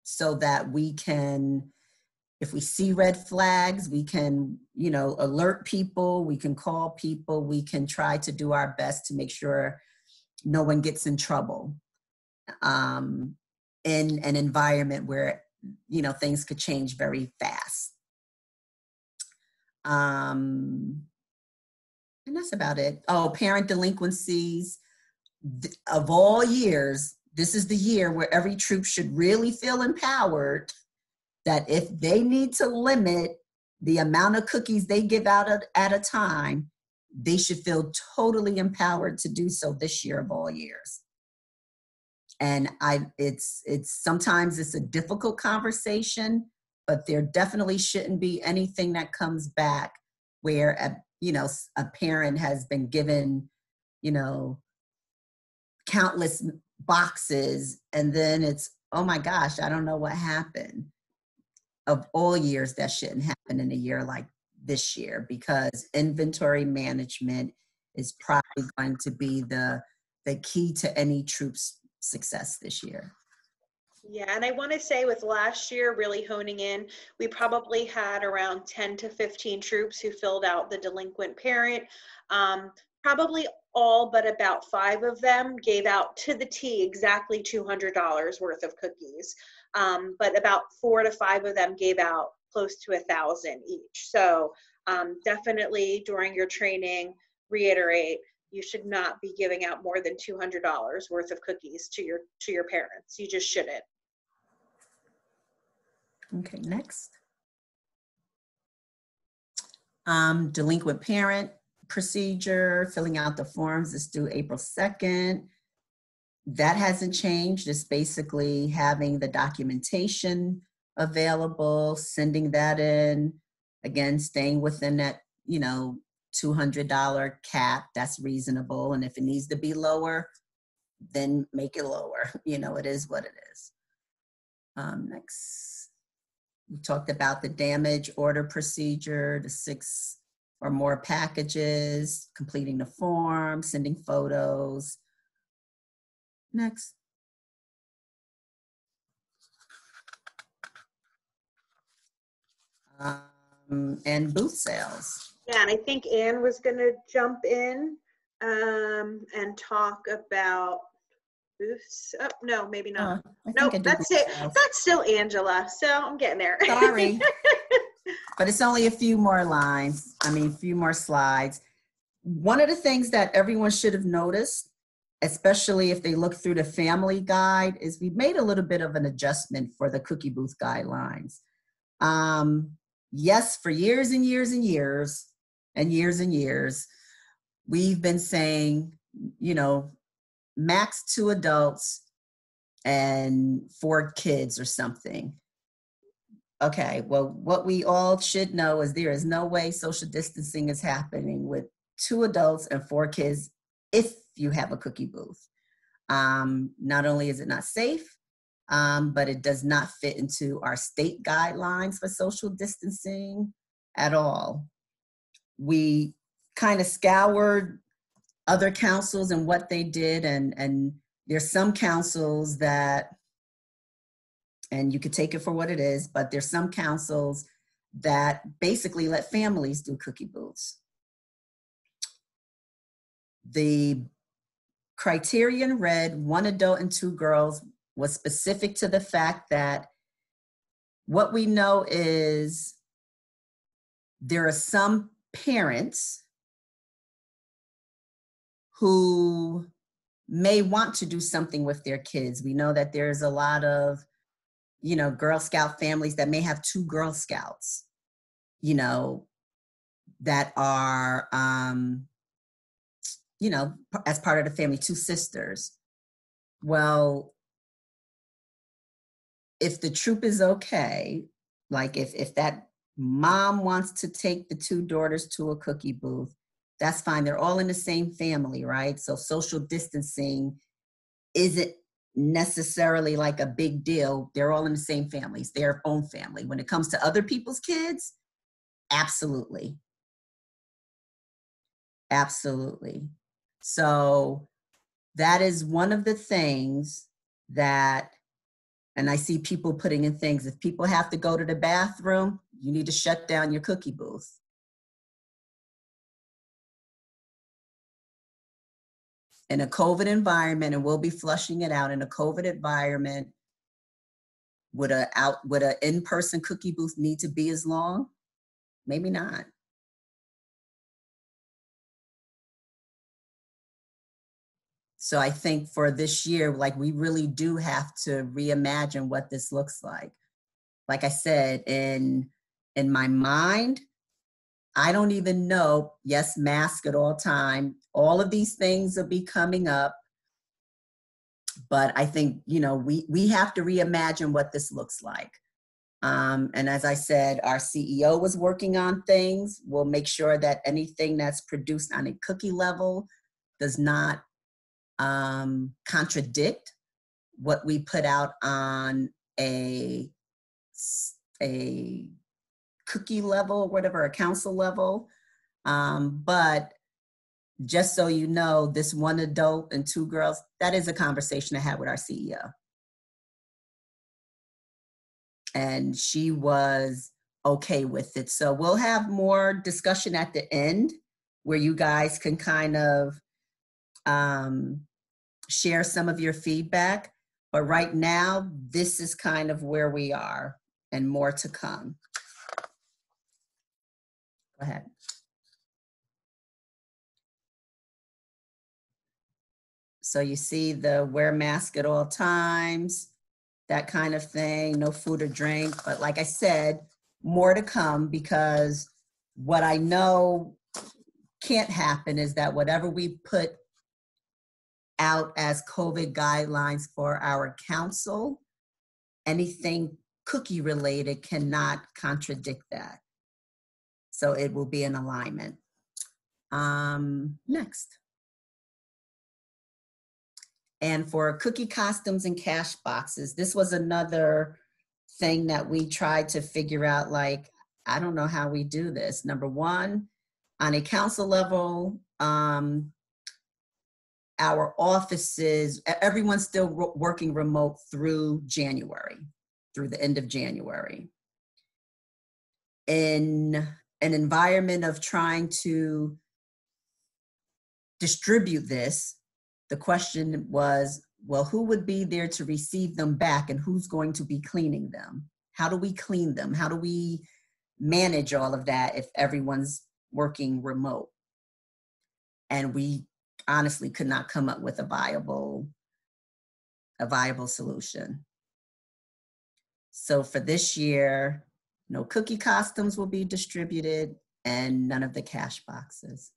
so that we can, if we see red flags, we can, alert people, we can call people, we can try to do our best to make sure no one gets in trouble in an environment where, things could change very fast. And that's about it. Oh, parent delinquencies. Of all years, this is the year where every troop should really feel empowered that if they need to limit the amount of cookies they give out at a time, they should feel totally empowered to do so this year of all years. And it's sometimes it's a difficult conversation, but there definitely shouldn't be anything that comes back where a parent has been given, countless boxes, and then it's, oh my gosh, I don't know what happened. Of all years, that shouldn't happen in a year like this year, because inventory management is probably going to be the key to any troop's success this year. Yeah, and I want to say with last year really honing in, we probably had around 10 to 15 troops who filled out the delinquent parent. Probably all but about 5 of them gave out to the T exactly $200 worth of cookies. But about 4 to 5 of them gave out close to 1,000 each. So definitely during your training, reiterate, you should not be giving out more than $200 worth of cookies to your parents. You just shouldn't. Okay, next. Delinquent parent procedure, filling out the forms is due April 2nd. That hasn't changed. It's basically having the documentation available, sending that in, again, staying within that, $200 cap. That's reasonable. And if it needs to be lower, then make it lower. It is what it is. Next, we talked about the damage order procedure, the 6 or more packages, completing the form, sending photos. Next. And booth sales. Yeah, and I think Anne was going to jump in and talk about booths. Oh, no, maybe not. Nope, that's it. That's still Angela. So I'm getting there. Sorry. But it's only a few more lines. A few more slides. One of the things that everyone should have noticed, especially if they look through the family guide, is we made a little bit of an adjustment for the cookie booth guidelines. Yes, for years and years and years and years and years, we've been saying, max 2 adults and 4 kids or something. Okay, well, what we all should know is there is no way social distancing is happening with 2 adults and 4 kids if you have a cookie booth. Not only is it not safe, but it does not fit into our state guidelines for social distancing at all. We kind of scoured other councils and what they did, and there's some councils that, and you could take it for what it is, but there's some councils that basically let families do cookie booths. The criterion read 1 adult and 2 girls was specific to the fact that what we know is there are some parents who may want to do something with their kids. We know that there's a lot of, you know, Girl Scout families that may have 2 Girl Scouts, you know, that are, you know, as part of the family, 2 sisters. Well, if the troop is okay, like if that mom wants to take the 2 daughters to a cookie booth, that's fine. They're all in the same family, right? So social distancing isn't necessarily like a big deal. They're all in the same families, their own family. When it comes to other people's kids, absolutely. Absolutely. So that is one of the things that, and I see people putting in things, if people have to go to the bathroom, you need to shut down your cookie booth. In a COVID environment, and we'll be flushing it out, in a COVID environment, would a in-person cookie booth need to be as long? Maybe not. So I think for this year, like, we really do have to reimagine what this looks like. Like I said, in my mind, I don't even know, yes, mask at all time. All of these things will be coming up. But I think, you know, we have to reimagine what this looks like. And as I said, our CEO was working on things. We'll make sure that anything that's produced on a cookie level does not contradict what we put out on a cookie level, whatever, a council level. But just so you know, this 1 adult and 2 girls, that is a conversation I had with our CEO. And she was okay with it. So we'll have more discussion at the end where you guys can kind of share some of your feedback. But right now, this is kind of where we are, and more to come. Go ahead. So you see the wear mask at all times, that kind of thing, no food or drink. But like I said, more to come, because what I know can't happen is that whatever we put out as COVID guidelines for our council, anything cookie related cannot contradict that. So it will be in alignment. Next. And for cookie costumes and cash boxes, this was another thing that we tried to figure out, like, I don't know how we do this. Number one, on a council level, our offices, everyone's still working remote through January, through the end of January. In an environment of trying to distribute this, the question was, well, who would be there to receive them back, and who's going to be cleaning them? How do we clean them? How do we manage all of that if everyone's working remote? And we honestly could not come up with a viable solution. So for this year, no cookie costumes will be distributed, and none of the cash boxes.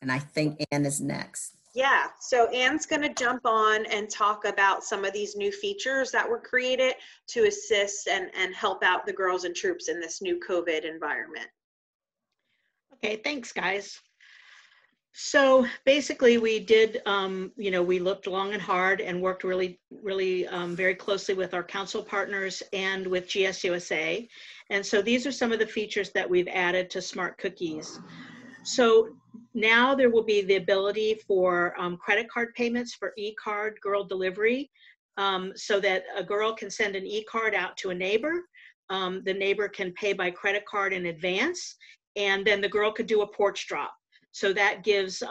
And I think Ann is next. Yeah, so Anne's going to jump on and talk about some of these new features that were created to assist and help out the girls and troops in this new COVID environment. Okay, thanks, guys. So basically we did, we looked long and hard and worked really very closely with our council partners and with GSUSA. And so these are some of the features that we've added to Smart Cookies. So now there will be the ability for credit card payments for e-card girl delivery, so that a girl can send an e-card out to a neighbor. The neighbor can pay by credit card in advance, and then the girl could do a porch drop. So that gives,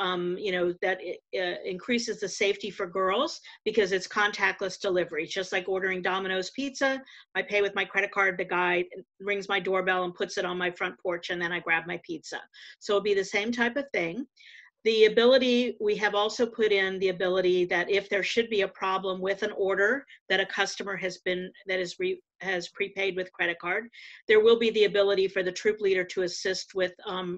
increases the safety for girls because it's contactless delivery. It's just like ordering Domino's pizza. I pay with my credit card, the guy rings my doorbell and puts it on my front porch, and then I grab my pizza. So it'll be the same type of thing. The ability, we have also put in the ability that if there should be a problem with an order that a customer has prepaid with credit card, there will be the ability for the troop leader to assist with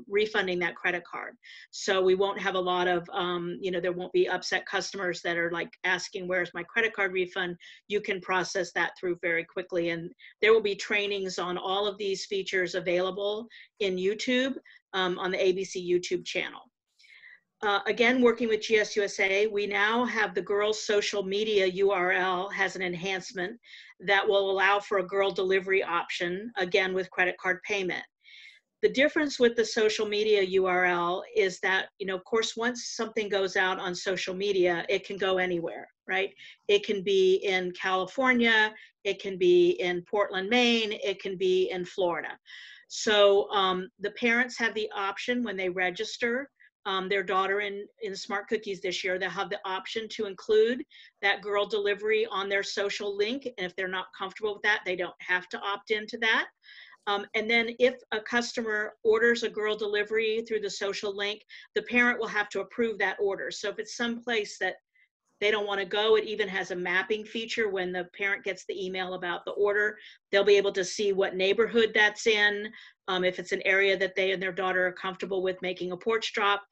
refunding that credit card. So we won't have a lot of, there won't be upset customers that are like asking, where's my credit card refund? You can process that through very quickly. And there will be trainings on all of these features available in YouTube, on the ABC YouTube channel. Again, working with GSUSA, we now have the girls' social media URL has an enhancement that will allow for a girl delivery option, again, with credit card payment. The difference with the social media URL is that, of course, once something goes out on social media, it can go anywhere, right? It can be in California, it can be in Portland, Maine, it can be in Florida. So the parents have the option when they register their daughter in Smart Cookies this year, they'll have the option to include that girl delivery on their social link. And if they're not comfortable with that, they don't have to opt into that. And then if a customer orders a girl delivery through the social link, the parent will have to approve that order. So if it's someplace that they don't want to go, it even has a mapping feature. When the parent gets the email about the order, they'll be able to see what neighborhood that's in. If it's an area that they and their daughter are comfortable with making a porch drop,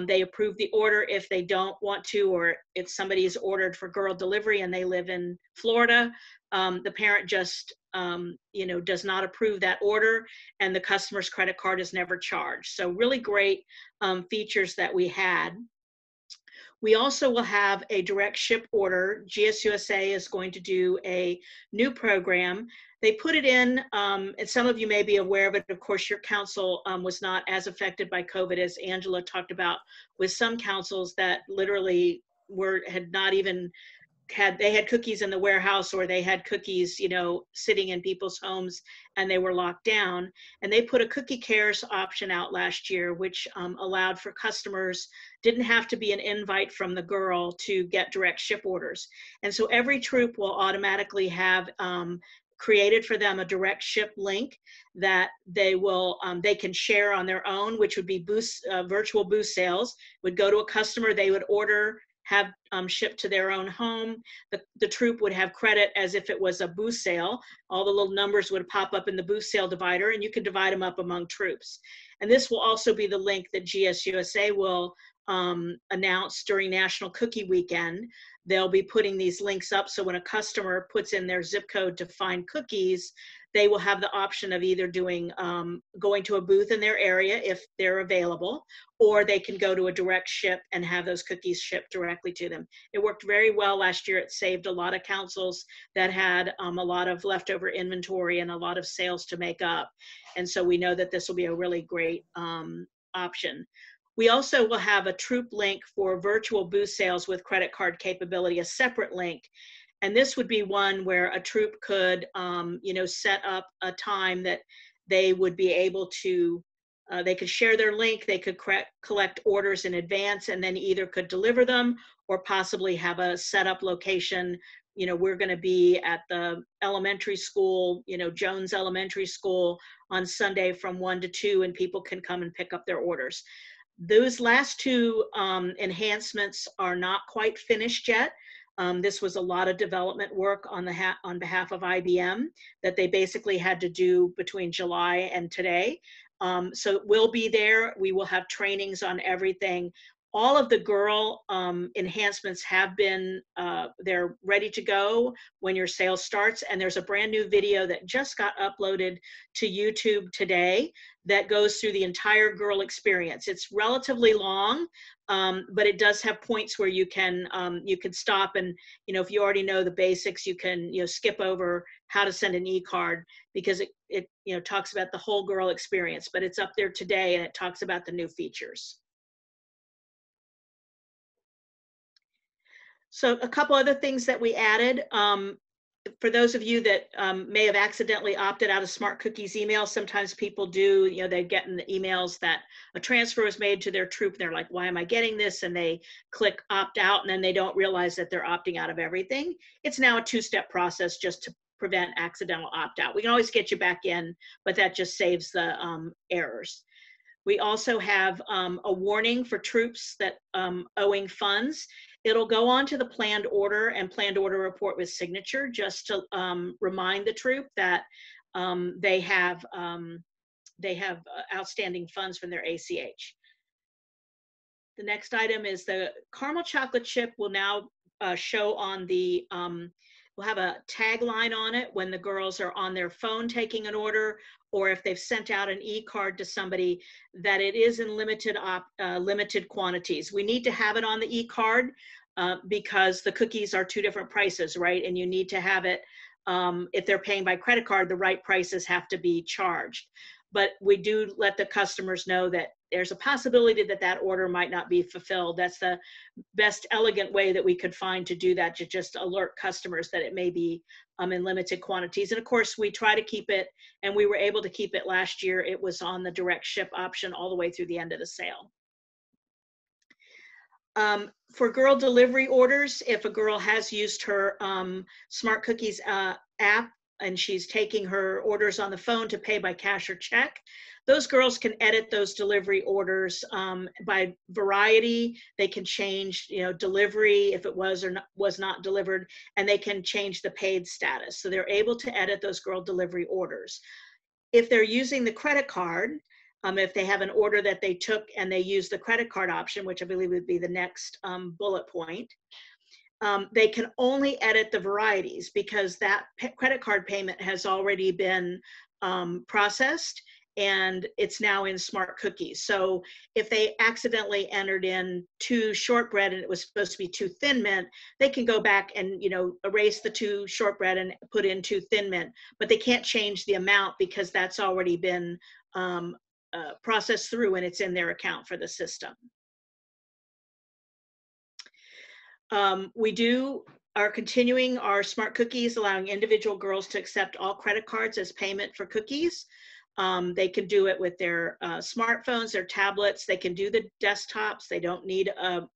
they approve the order. If they don't want to, or if somebody's ordered for girl delivery and they live in Florida, the parent just does not approve that order, and the customer's credit card is never charged. So really great features that we had. We also will have a direct ship order. GSUSA is going to do a new program. They put it in, and some of you may be aware of it. Of course, your council was not as affected by COVID as Angela talked about, with some councils that literally had not even they had cookies in the warehouse, or they had cookies, sitting in people's homes, and they were locked down. And they put a Cookie Cares option out last year, which allowed for customers, didn't have to be an invite from the girl to get direct ship orders. And so every troop will automatically have created for them a direct ship link that they can share on their own, which would be virtual booth sales. Would go to a customer, they would order, have shipped to their own home. The troop would have credit as if it was a booth sale. All the little numbers would pop up in the booth sale divider, and you could divide them up among troops. And this will also be the link that GSUSA will announce during National Cookie Weekend. They'll be putting these links up, so when a customer puts in their zip code to find cookies, they will have the option of either doing going to a booth in their area if they're available, or they can go to a direct ship and have those cookies shipped directly to them. It worked very well last year. It saved a lot of councils that had a lot of leftover inventory and a lot of sales to make up. And so we know that this will be a really great option. We also will have a troop link for virtual booth sales with credit card capability, a separate link. And this would be one where a troop could, set up a time that they would be able to, they could share their link, they could collect orders in advance, and then either could deliver them or possibly have a setup location. We're going to be at the elementary school, Jones Elementary School on Sunday from 1 to 2, and people can come and pick up their orders. Those last two enhancements are not quite finished yet. This was a lot of development work on behalf of IBM that they basically had to do between July and today. So it will be there. We will have trainings on everything. All of the girl enhancements have been, they're ready to go when your sale starts. And there's a brand new video that just got uploaded to YouTube today that goes through the entire girl experience. It's relatively long, but it does have points where you can stop and, if you already know the basics, you can, skip over how to send an e-card, because it talks about the whole girl experience. But it's up there today, and it talks about the new features. So a couple other things that we added. For those of you that may have accidentally opted out of Smart Cookies email, sometimes people do, they get in the emails that a transfer was made to their troop, and they're like, why am I getting this? And they click opt out, and then they don't realize that they're opting out of everything. It's now a two-step process just to prevent accidental opt-out. We can always get you back in, but that just saves the errors. We also have a warning for troops that owing funds. It'll go on to the planned order and planned order report with signature, just to remind the troop that they have outstanding funds from their ACH. The next item is the caramel chocolate chip will now show on the, we'll have a tagline on it when the girls are on their phone taking an order, or if they've sent out an e-card to somebody, that it is in limited quantities. We need to have it on the e-card because the cookies are two different prices, right? And you need to have it, if they're paying by credit card, the right prices have to be charged. But we do let the customers know that there's a possibility that that order might not be fulfilled. That's the best elegant way that we could find to do that, to just alert customers that it may be in limited quantities. And of course, we try to keep it, and we were able to keep it last year. It was on the direct ship option all the way through the end of the sale. For girl delivery orders, if a girl has used her Smart Cookies app, and she's taking her orders on the phone to pay by cash or check, those girls can edit those delivery orders by variety. They can change, delivery if it was or not, was not delivered, and they can change the paid status. So they're able to edit those girl delivery orders. If they're using the credit card, if they have an order that they took and they use the credit card option, which I believe would be the next bullet point, they can only edit the varieties because that credit card payment has already been processed, and it's now in Smart Cookies. So if they accidentally entered in 2 shortbread and it was supposed to be 2 Thin Mint, they can go back and erase the 2 shortbread and put in 2 Thin Mint, but they can't change the amount because that's already been processed through and it's in their account for the system. We are continuing our Smart Cookies, allowing individual girls to accept all credit cards as payment for cookies. They can do it with their smartphones, their tablets. They can do the desktops. They don't need a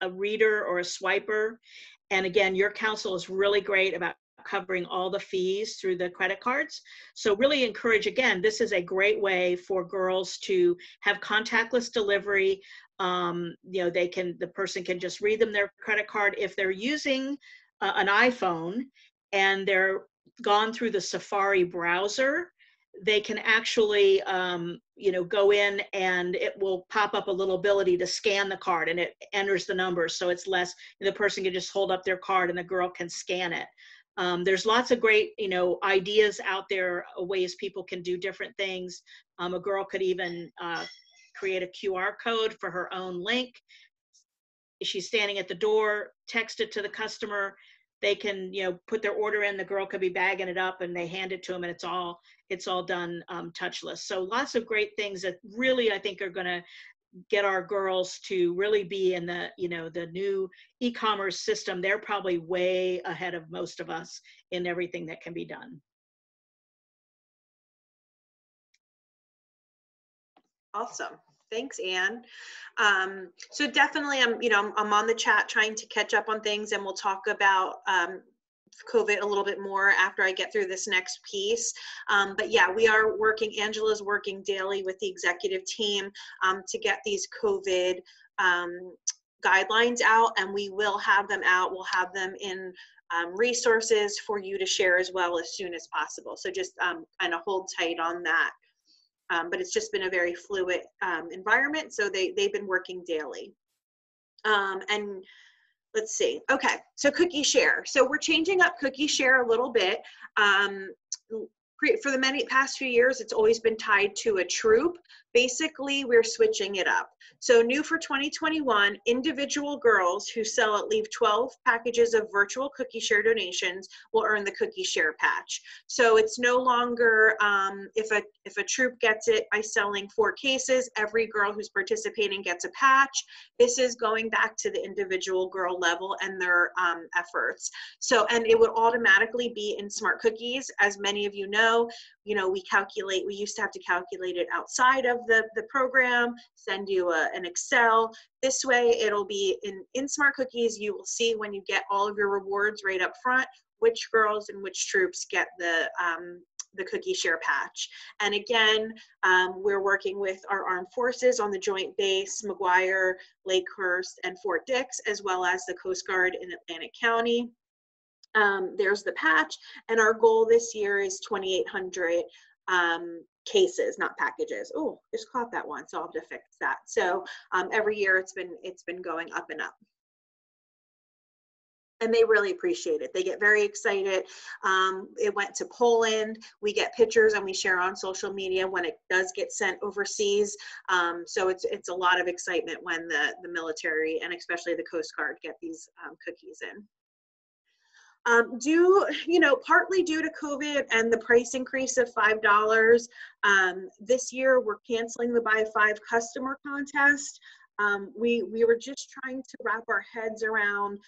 reader or a swiper. And again, your council is really great about covering all the fees through the credit cards. So really encourage, again, this is a great way for girls to have contactless delivery. The person can just read them their credit card. If they're using an iPhone and they're gone through the Safari browser, they can actually, go in and it will pop up a little ability to scan the card, and it enters the numbers. So it's less, the person can just hold up their card and the girl can scan it. There's lots of great, ideas out there, ways people can do different things. A girl could even create a QR code for her own link. If she's standing at the door, text it to the customer. They can, put their order in. The girl could be bagging it up, and they hand it to them, and it's all done touchless. So lots of great things that really, I think, are going to get our girls to really be in the, the new e-commerce system. They're probably way ahead of most of us in everything that can be done. Awesome. Thanks, Anne. So definitely, I'm on the chat trying to catch up on things, and we'll talk about COVID a little bit more after I get through this next piece. But yeah, we are working, Angela's working daily with the executive team to get these COVID guidelines out, and we will have them out. We'll have them in resources for you to share as well as soon as possible. So just kind of hold tight on that. But it's just been a very fluid environment, so they've been working daily. And let's see. Okay, so cookie share. So we're changing up cookie share a little bit. For the past few years, it's always been tied to a troop. Basically, we're switching it up. So new for 2021, individual girls who sell at least 12 packages of virtual cookie share donations will earn the cookie share patch. So it's no longer, if a troop gets it by selling 4 cases, every girl who's participating gets a patch. This is going back to the individual girl level and their efforts. So, and it would automatically be in Smart Cookies. As many of you know, we used to have to calculate it outside of the program, send you an Excel. This way it'll be in Smart Cookies. You will see when you get all of your rewards right up front, which girls and which troops get the cookie share patch. And again, we're working with our armed forces on the Joint Base, McGuire, Lakehurst, and Fort Dix, as well as the Coast Guard in Atlantic County. There's the patch, and our goal this year is 2,800 cases, not packages. Oh, just caught that one, so I'll have to fix that. So every year it's been going up and up. And they really appreciate it. They get very excited. It went to Poland. We get pictures and we share on social media when it does get sent overseas. So it's a lot of excitement when the military and especially the Coast Guard get these cookies in. Partly due to COVID and the price increase of $5, this year we're canceling the Buy 5 customer contest. We were just trying to wrap our heads around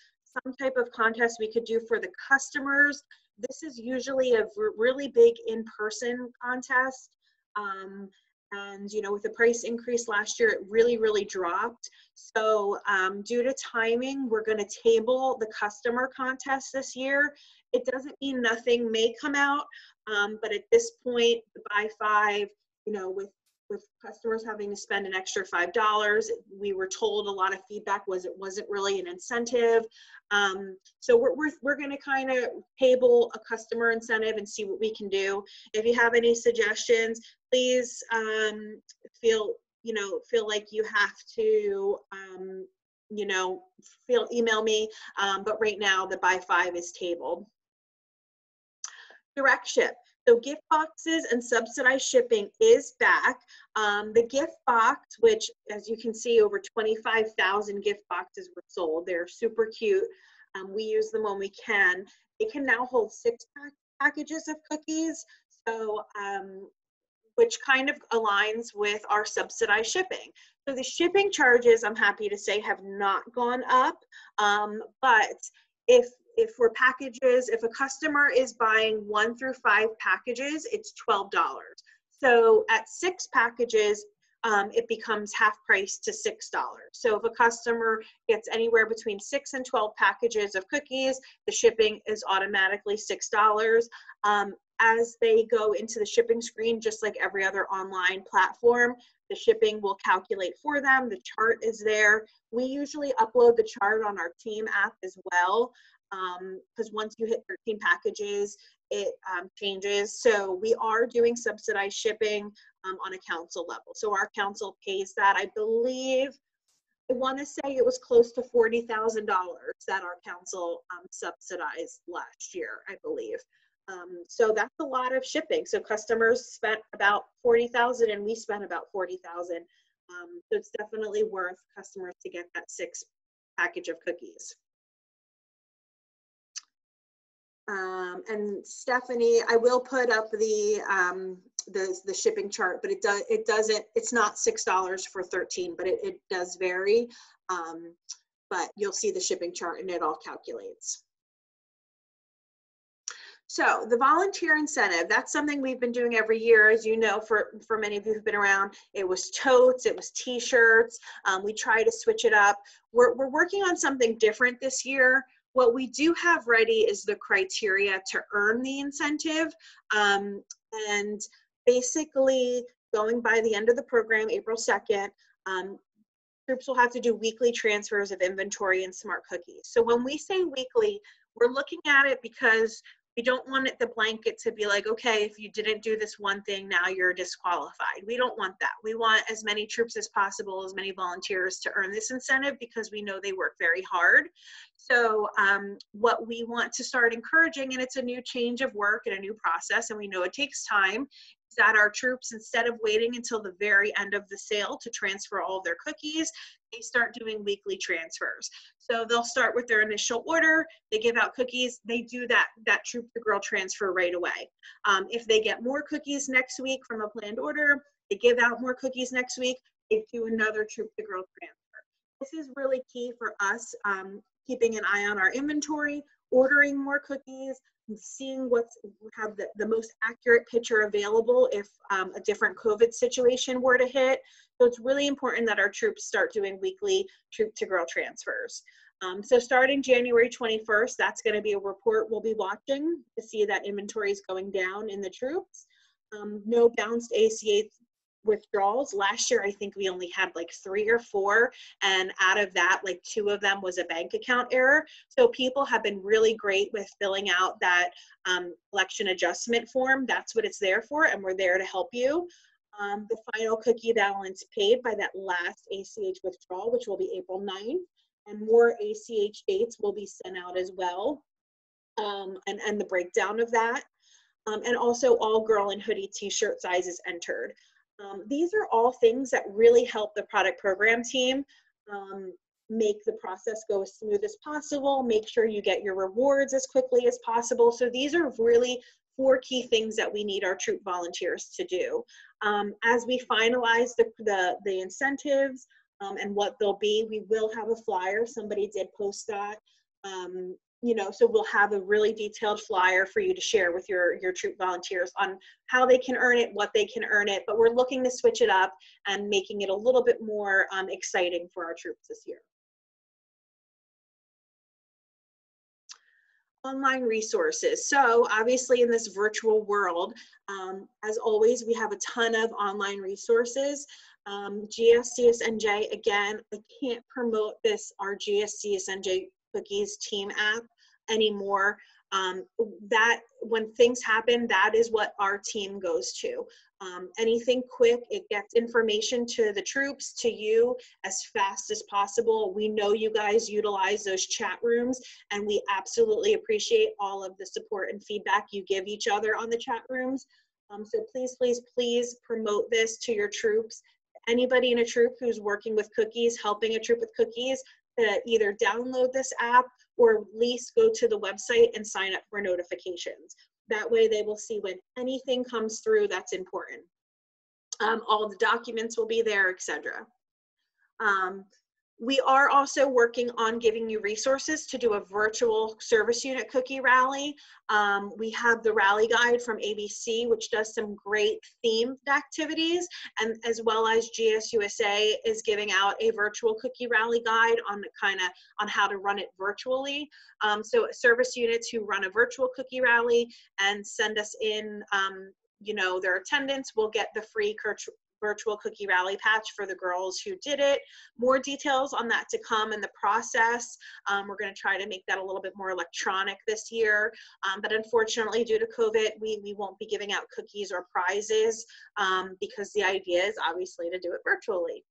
some type of contest we could do for the customers. This is usually a really big in-person contest. And with the price increase last year, it really dropped. So due to timing, we're going to table the customer contest this year. It doesn't mean nothing may come out, but at this point, the Buy 5, with customers having to spend an extra $5, we were told a lot of feedback was it wasn't really an incentive. So we're going to kind of table a customer incentive and see what we can do. If you have any suggestions, please feel like you have to email me. But right now the Buy 5 is tabled. Direct ship. So gift boxes and subsidized shipping is back. The gift box, which as you can see, over 25,000 gift boxes were sold. They're super cute. We use them when we can. It can now hold 6 packages of cookies. So, which kind of aligns with our subsidized shipping. So the shipping charges, I'm happy to say, have not gone up. But if we're packages, if a customer is buying 1 through 5 packages, it's $12. So at 6 packages, it becomes half price to $6. So if a customer gets anywhere between 6 and 12 packages of cookies, the shipping is automatically $6. As they go into the shipping screen, just like every other online platform, the shipping will calculate for them. The chart is there. We usually upload the chart on our team app as well, because once you hit 13 packages, it changes. So we are doing subsidized shipping on a council level. So our council pays that. I believe, I want to say it was close to $40,000 that our council subsidized last year, I believe. So that's a lot of shipping. So customers spent about $40,000 and we spent about $40,000. So it's definitely worth customers to get that 6 package of cookies. And Stephanie, I will put up the shipping chart, but it's not $6 for 13, but it does vary. But you'll see the shipping chart and it all calculates. So the volunteer incentive, that's something we've been doing every year. As you know, for many of you who've been around, it was totes, it was t-shirts. We try to switch it up. We're working on something different this year. What we do have ready is the criteria to earn the incentive. And basically, going by the end of the program, April 2nd, groups will have to do weekly transfers of inventory in Smart Cookies. So when we say weekly, we're looking at it because We don't want it the blanket to be like, okay, if you didn't do this one thing, now you're disqualified. We don't want that. We want as many troops as possible, as many volunteers to earn this incentive, because we know they work very hard. So what we want to start encouraging, and it's a new change of work and a new process, and we know it takes time, is that our troops, instead of waiting until the very end of the sale to transfer all of their cookies, they start doing weekly transfers. So they'll start with their initial order, they give out cookies, they do that troop to girl transfer right away. If they get more cookies next week from a planned order, they give out more cookies next week, they do another troop to girl transfer. This is really key for us, keeping an eye on our inventory, ordering more cookies, and seeing have the most accurate picture available if a different COVID situation were to hit. So it's really important that our troops start doing weekly troop to girl transfers. So starting January 21st, that's going to be a report we'll be watching to see that inventory is going down in the troops. No bounced ACH withdrawals. Last year, I think we only had like 3 or 4, and out of that, like 2 of them was a bank account error. So people have been really great with filling out that collection adjustment form. That's what it's there for, and we're there to help you. The final cookie balance paid by that last ACH withdrawal, which will be April 9th, and more ACH dates will be sent out as well, and the breakdown of that. And also all girl and hoodie t-shirt sizes entered. These are all things that really help the product program team make the process go as smooth as possible, make sure you get your rewards as quickly as possible. So these are really 4 key things that we need our troop volunteers to do. As we finalize the incentives and what they'll be, we will have a flyer. Somebody did post that. You know, so we'll have a really detailed flyer for you to share with your troop volunteers on how they can earn it, what they can earn it, but we're looking to switch it up and making it a little bit more exciting for our troops this year. Online resources. So obviously in this virtual world, as always, we have a ton of online resources. GSCSNJ, again, I can't promote our GSCSNJ Cookies team app anymore. That when things happen, that is what our team goes to. Anything quick, it gets information to the troops, to you as fast as possible. We know you guys utilize those chat rooms, and we absolutely appreciate all of the support and feedback you give each other on the chat rooms. So please, please, please promote this to your troops. Anybody in a troop who's working with cookies, helping a troop with cookies, to either download this app or at least go to the website and sign up for notifications. That way they will see when anything comes through that's important. All the documents will be there, etc. We are also working on giving you resources to do a virtual service unit cookie rally. We have the rally guide from ABC, which does some great themed activities, and as well as GSUSA is giving out a virtual cookie rally guide on how to run it virtually. So service units who run a virtual cookie rally and send us in you know, their attendance will get the free virtual cookie rally patch for the girls who did it. More details on that to come in the process. We're going to try to make that a little bit more electronic this year, but unfortunately due to COVID, we won't be giving out cookies or prizes because the idea is obviously to do it virtually.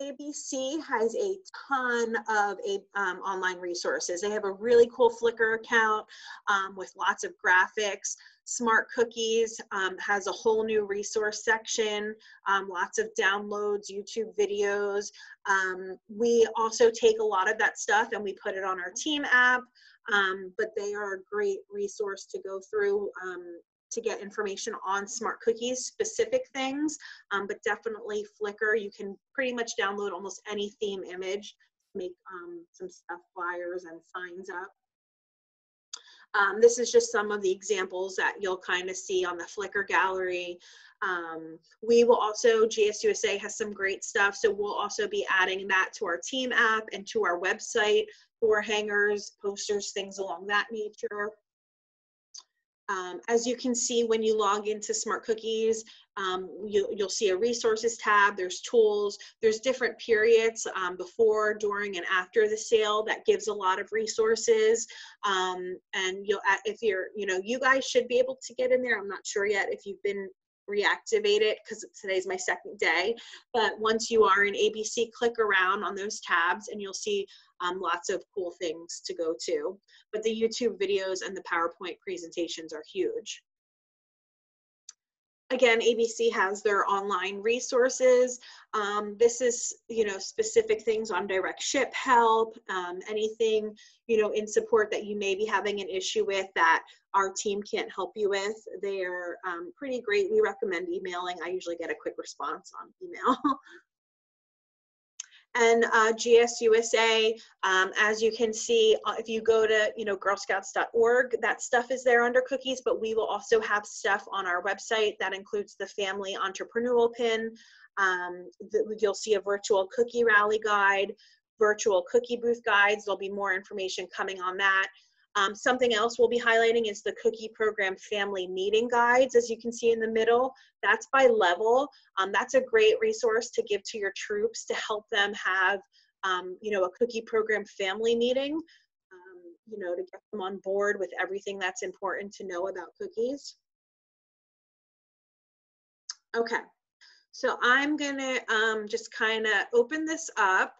ABC has a ton of online resources. They have a really cool Flickr account with lots of graphics. Smart Cookies has a whole new resource section, lots of downloads, YouTube videos. We also take a lot of that stuff and we put it on our team app, but they are a great resource to go through to get information on Smart Cookies specific things, but definitely Flickr, you can pretty much download almost any theme image, make some stuff, flyers and signs up. This is just some of the examples that you'll kind of see on the Flickr gallery. We will also, GSUSA has some great stuff, so we'll also be adding that to our team app and to our website for hangers, posters, things along that nature. As you can see, when you log into Smart Cookies, you'll see a resources tab, there's tools, there's different periods before, during, and after the sale that gives a lot of resources. And if you're, you guys should be able to get in there. I'm not sure yet if you've been reactivated because today's my second day, but once you are in ABC, click around on those tabs and you'll see lots of cool things to go to. But the YouTube videos and the PowerPoint presentations are huge. Again, ABC has their online resources. This is, specific things on direct ship help, anything, in support that you may be having an issue with that our team can't help you with. They're pretty great. We recommend emailing. I usually get a quick response on email. And GSUSA, as you can see, if you go to girlscouts.org, that stuff is there under cookies, but we will also have stuff on our website that includes the family entrepreneurial pin. You'll see a virtual cookie rally guide, virtual cookie booth guides. There'll be more information coming on that. Something else we'll be highlighting is the cookie program family meeting guides. As you can see in the middle, that's by level. That's a great resource to give to your troops to help them have, a cookie program family meeting, to get them on board with everything that's important to know about cookies. Okay, so I'm gonna just kind of open this up.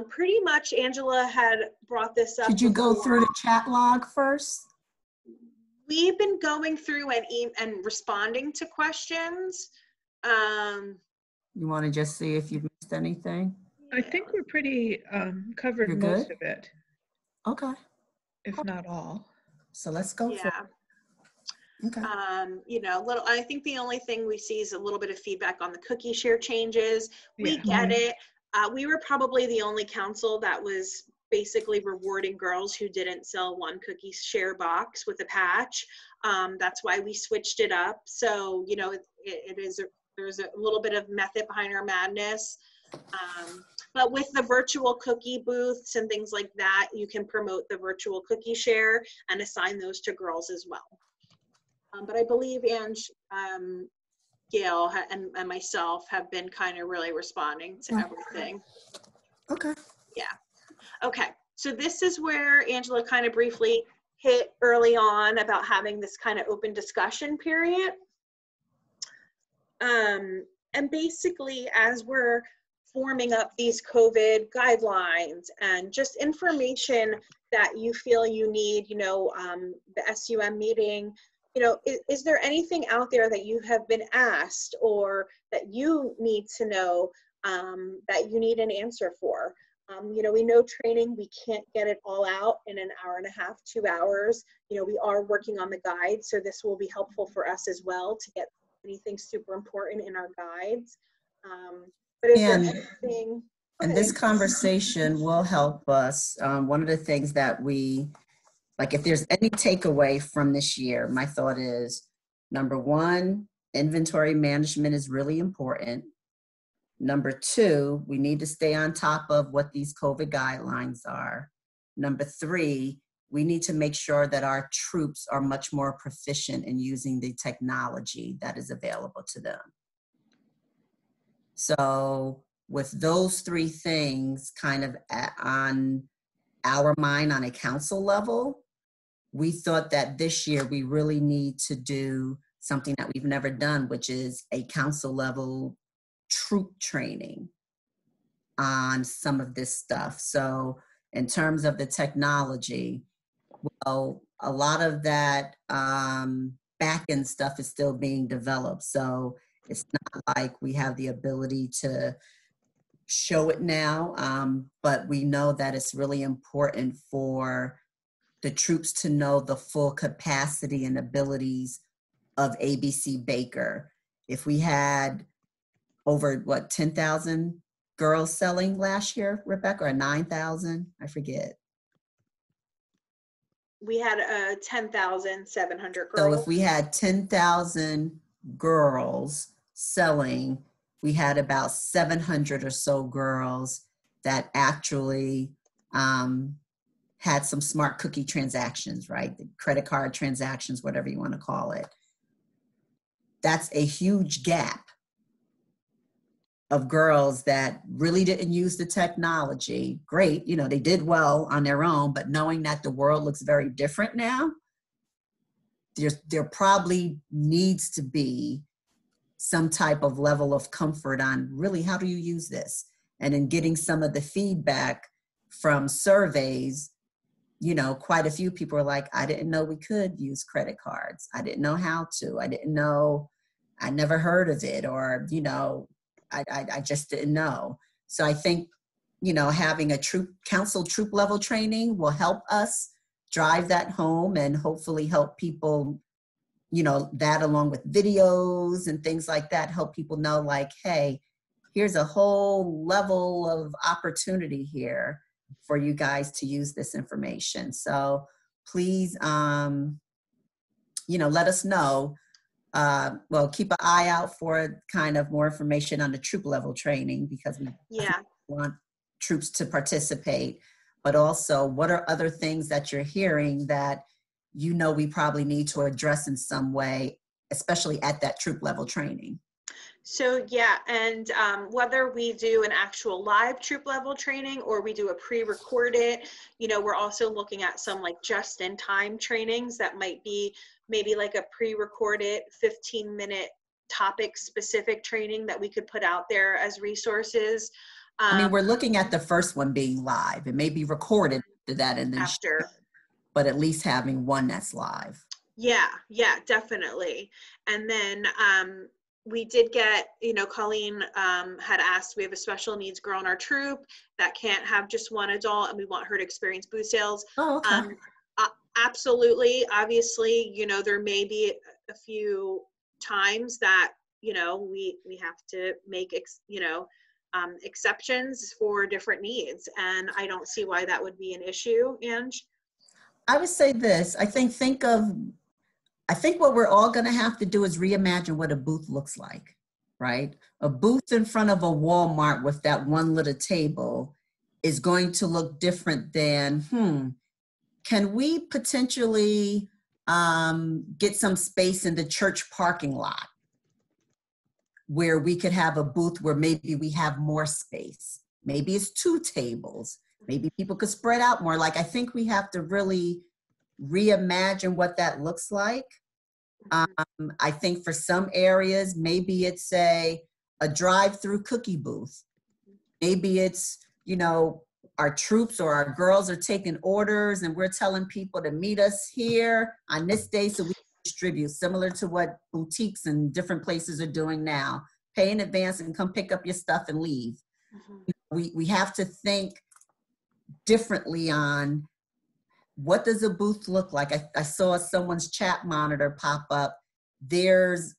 Pretty much Angela had brought this up. Did you go through the chat log first? We've been going through and responding to questions. You want to just see if you've missed anything? I think we're pretty covered You're most good? of it, Okay. if not all. So let's go for it. Okay. I think the only thing we see is a little bit of feedback on the cookie share changes. We Yeah. get it. We were probably the only council that was basically rewarding girls who didn't sell one cookie share box with a patch. That's why we switched it up. So, there's a little bit of method behind our madness. But with the virtual cookie booths and things like that, you can promote the virtual cookie share and assign those to girls as well. But I believe Gail and myself have been kind of really responding to everything. Okay. Yeah. Okay. So this is where Angela kind of briefly hit early on about having this kind of open discussion period. And basically, as we're forming up these COVID guidelines and just information that you feel you need, the SUM meeting, is there anything out there that you have been asked or that you need to know that you need an answer for? We know training, we can't get it all out in an hour and a half, 2 hours. We are working on the guides, so this will be helpful for us as well to get anything super important in our guides. But is there anything? And this conversation will help us. One of the things that if there's any takeaway from this year, my thought is, number one, inventory management is really important. Number two, we need to stay on top of what these COVID guidelines are. Number three, we need to make sure that our troops are much more proficient in using the technology that is available to them. So with those three things kind of on our mind on a council level, we thought that this year we really need to do something that we've never done, which is a council level troop training on some of this stuff. So in terms of the technology, well, a lot of that back-end stuff is still being developed. So it's not like we have the ability to show it now, but we know that it's really important for the troops to know the full capacity and abilities of ABC Baker. If we had over, 10,000 girls selling last year, Rebecca, or 9,000? I forget. We had 10,700 girls. So if we had 10,000 girls selling, we had about 700 or so girls that actually had some smart cookie transactions, right? The credit card transactions, whatever you want to call it. That's a huge gap of girls that really didn't use the technology. Great, you know, they did well on their own, but knowing that the world looks very different now, there probably needs to be some type of level of comfort on really how do you use this? And in getting some of the feedback from surveys, you know, quite a few people are like, I didn't know we could use credit cards. I didn't know how to. I didn't know, I never heard of it, or, you know, I just didn't know. So I think, you know, having a council troop level training will help us drive that home and hopefully help people, you know, that along with videos and things like that, help people know like, hey, here's a whole level of opportunity here for you guys to use this information. So please, you know, let us know. Well, keep an eye out for kind of more information on the troop level training, because we want troops to participate, but also what are other things that you're hearing that, you know, we probably need to address in some way, especially at that troop level training. So yeah, and whether we do an actual live troop level training or we do a pre-recorded, you know, we're also looking at some like just-in-time trainings that might be maybe like a pre-recorded 15-minute topic-specific training that we could put out there as resources. I mean, we're looking at the first one being live. It may be recorded to that and then after, but at least having one that's live. Yeah, definitely. And then we did get, you know, Colleen had asked, we have a special needs girl in our troop that can't have just one adult, and we want her to experience booth sales. Oh, okay. Absolutely. Obviously, you know, there may be a few times that, you know, we have to make, exceptions for different needs. And I don't see why that would be an issue, Ange. I would say this, I think what we're all going to have to do is reimagine what a booth looks like, right? A booth in front of a Walmart with that one little table is going to look different than, can we potentially get some space in the church parking lot where we could have a booth where maybe we have more space? Maybe it's 2 tables. Maybe people could spread out more. Like, I think we have to really reimagine what that looks like. I think for some areas, maybe it's a drive-through cookie booth. Maybe it's, you know, our troops or our girls are taking orders and we're telling people to meet us here on this day so we can distribute, similar to what boutiques and different places are doing now. Pay in advance and come pick up your stuff and leave. We have to think differently on what does a booth look like. I saw someone's chat monitor pop up. There's,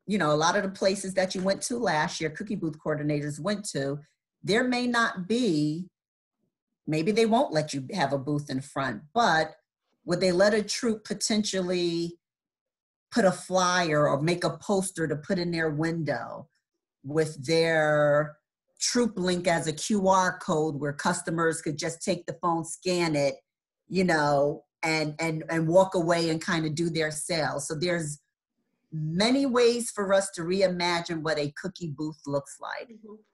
you know, a lot of the places that you went to last year, cookie booth coordinators went to, there may not be, maybe they won't let you have a booth in front, but would they let a troop potentially put a flyer or make a poster to put in their window with their troop link as a QR code where customers could just take the phone, scan it, you know, and walk away and kind of do their sales. So there's many ways for us to reimagine what a cookie booth looks like.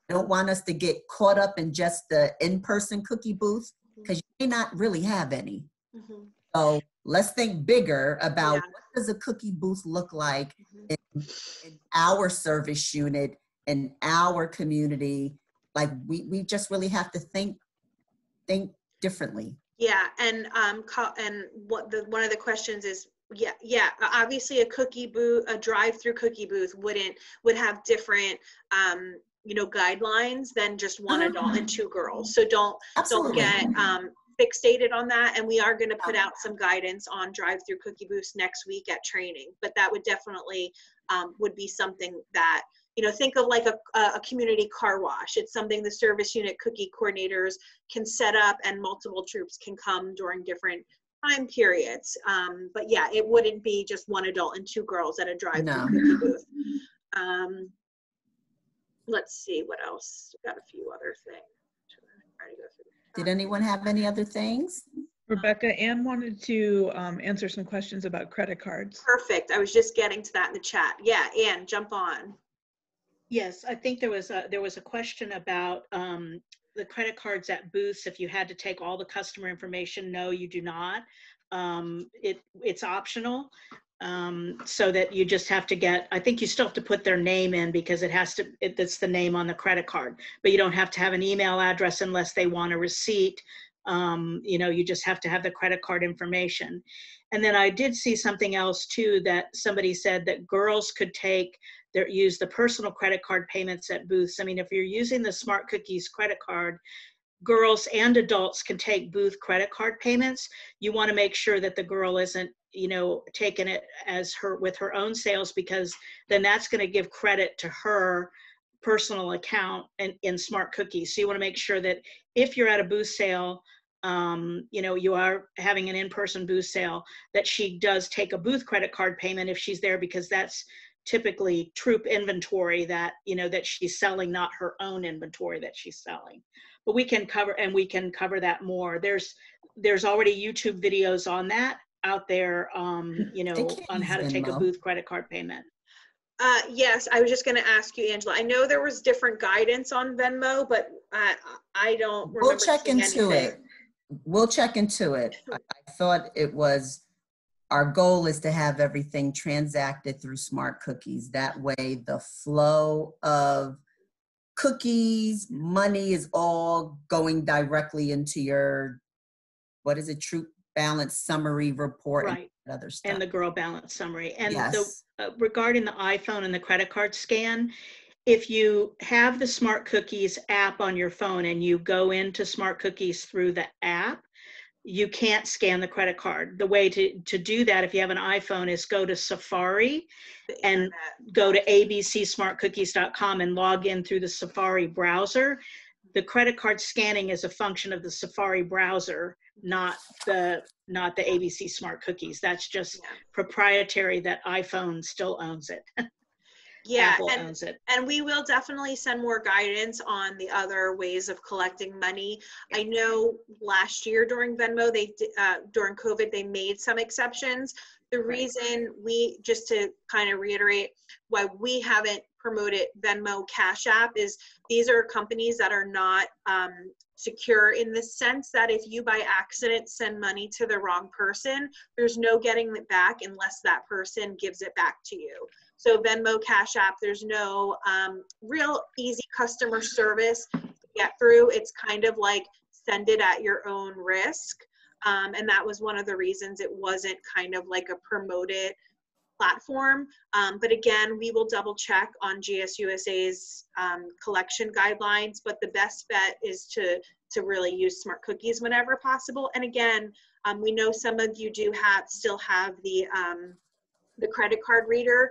I don't want us to get caught up in just the in-person cookie booth because you may not really have any. So let's think bigger about what does a cookie booth look like in our service unit, in our community. Like we just really have to think differently. Yeah, and one of the questions is, obviously a cookie booth, a drive-through cookie booth would have different guidelines than just one adult and 2 girls. So don't get fixated on that. And we are going to put out some guidance on drive-through cookie booths next week at training, but that would definitely would be something that, you know, think of like a community car wash. It's something the service unit cookie coordinators can set up and multiple troops can come during different time periods. But yeah, it wouldn't be just 1 adult and 2 girls at a drive-through cookie booth. Let's see what else. We've got a few other things. Did anyone have any other things? Rebecca, Ann wanted to answer some questions about credit cards. Perfect. I was just getting to that in the chat. Yeah, Ann, jump on. Yes, I think there was a question about the credit cards at booths. If you had to take all the customer information, no, you do not. It's optional, so that you just have to get. I think you still have to put their name in because it's the name on the credit card, but you don't have to have an email address unless they want a receipt. You just have to have the credit card information. And then I did see something else too, that somebody said that girls could use the personal credit card payments at booths. I mean, if you're using the Smart Cookies credit card, girls and adults can take booth credit card payments. You want to make sure that the girl isn't, taking it with her own sales, because then that's going to give credit to her personal account in Smart Cookies. So you want to make sure that if you're at a booth sale, you are having an in-person booth sale, that she does take a booth credit card payment if she's there, because that's typically troop inventory that she's selling, not her own inventory that she's selling. But we can cover that more. There's already YouTube videos on that out there, on how to take a booth credit card payment. Yes, I was just going to ask you, Angela. I know there was different guidance on Venmo, but I don't remember. We'll check into it. We'll check into it. I thought it was, our goal is to have everything transacted through Smart Cookies. That way the flow of cookies, money is all going directly into your, troop balance summary report, right, and other stuff. And the girl balance summary. And yes. Regarding the iPhone and the credit card scan, if you have the Smart Cookies app on your phone and you go into Smart Cookies through the app, you can't scan the credit card. The way to do that, if you have an iPhone, is go to Safari and go to abcsmartcookies.com and log in through the Safari browser. The credit card scanning is a function of the Safari browser, not the ABC Smart Cookies. That's just proprietary, that iPhone still owns it. Yeah, Apple owns it. And we will definitely send more guidance on the other ways of collecting money. I know last year during Venmo, during COVID, they made some exceptions. The reason just to kind of reiterate why we haven't promoted Venmo Cash App is these are companies that are not secure, in the sense that if you by accident send money to the wrong person, there's no getting it back unless that person gives it back to you. So Venmo Cash App, there's no real easy customer service to get through. It's kind of like send it at your own risk. And that was one of the reasons it wasn't kind of like a promoted platform. But again, we will double check on GSUSA's collection guidelines, but the best bet is to really use Smart Cookies whenever possible. And again, we know some of you still have the credit card reader.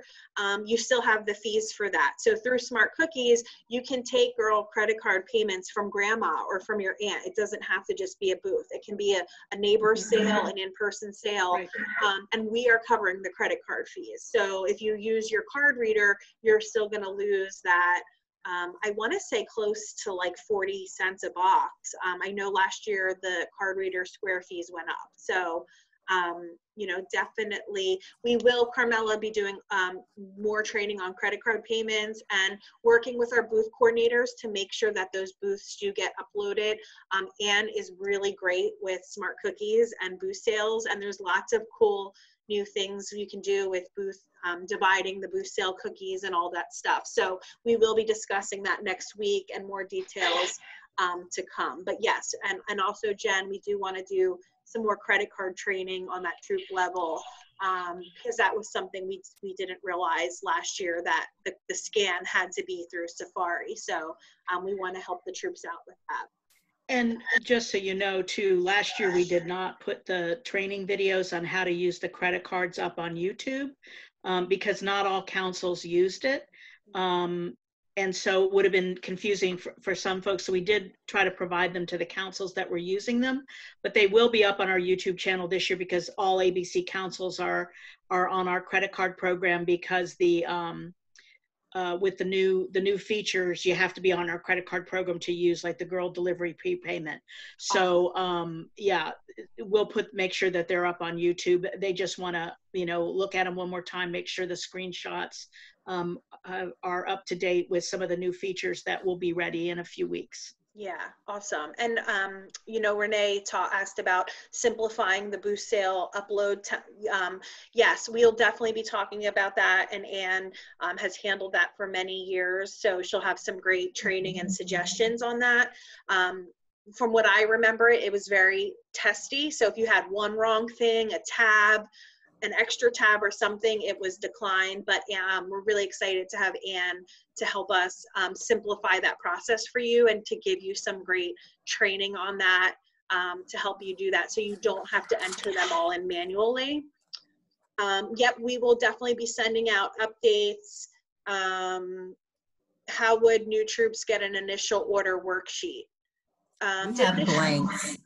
You still have the fees for that. So through Smart Cookies, you can take girl credit card payments from grandma or from your aunt. It doesn't have to just be a booth. It can be a neighbor sale, an in-person sale, right. And we are covering the credit card fees. So if you use your card reader, you're still gonna lose that, I wanna say close to like 40 cents a box. I know last year the card reader Square fees went up. So definitely we will, Carmela, be doing more training on credit card payments and working with our booth coordinators to make sure that those booths do get uploaded. Anne is really great with Smart Cookies and booth sales, and there's lots of cool new things you can do with booth dividing the booth sale cookies and all that stuff. So we will be discussing that next week and more details to come. But yes, and also Jen, we do want to do some more credit card training on that troop level, because that was something we didn't realize last year, that the scan had to be through Safari. So we want to help the troops out with that. And just so you know too, last year we did not put the training videos on how to use the credit cards up on YouTube, because not all councils used it. And so it would have been confusing for some folks. So we did try to provide them to the councils that were using them, but they will be up on our YouTube channel this year, because all ABC councils are on our credit card program, because the with the new features, you have to be on our credit card program to use like the girl delivery prepayment. So yeah, we'll make sure that they're up on YouTube. They just want to, you know, look at them one more time, make sure the screenshots are up to date with some of the new features that will be ready in a few weeks. Yeah, awesome. And, you know, Renee asked about simplifying the boost sale upload. Yes, we'll definitely be talking about that. And Anne has handled that for many years. So she'll have some great training and suggestions on that. From what I remember, it was very testy. So if you had one wrong thing, a tab, an extra tab or something, it was declined. But we're really excited to have Anne to help us simplify that process for you and to give you some great training on that to help you do that so you don't have to enter them all in manually. Yep, we will definitely be sending out updates. How would new troops get an initial order worksheet? We have blanks,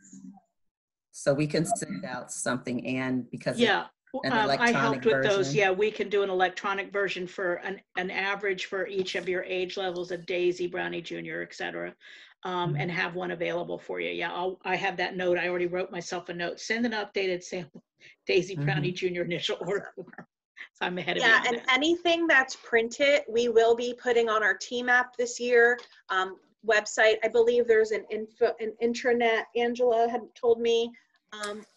so we can send out something, and because yeah. I helped with version. those. Yeah, we can do an electronic version for an average for each of your age levels of Daisy, Brownie Junior, etc., and have one available for you. Yeah, I have that note. I already wrote myself a note. Send an updated sample Daisy, Brownie Junior initial order form. So I'm ahead of you. Yeah, and anything that's printed, we will be putting on our team app this year. Website, I believe there's an intranet. Angela had told me.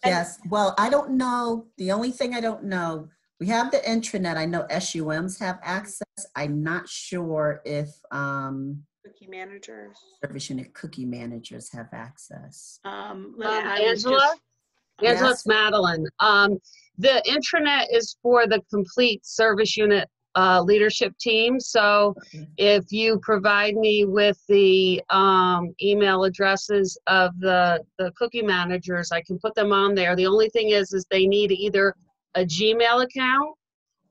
Yes, well, I don't know. The only thing I don't know, we have the intranet. I know SUMs have access. I'm not sure if Cookie managers, service unit cookie managers have access. Angela, Yes. it's Madeline. The intranet is for the complete service unit leadership team. So if you provide me with the email addresses of the cookie managers, I can put them on there. The only thing is they need either a Gmail account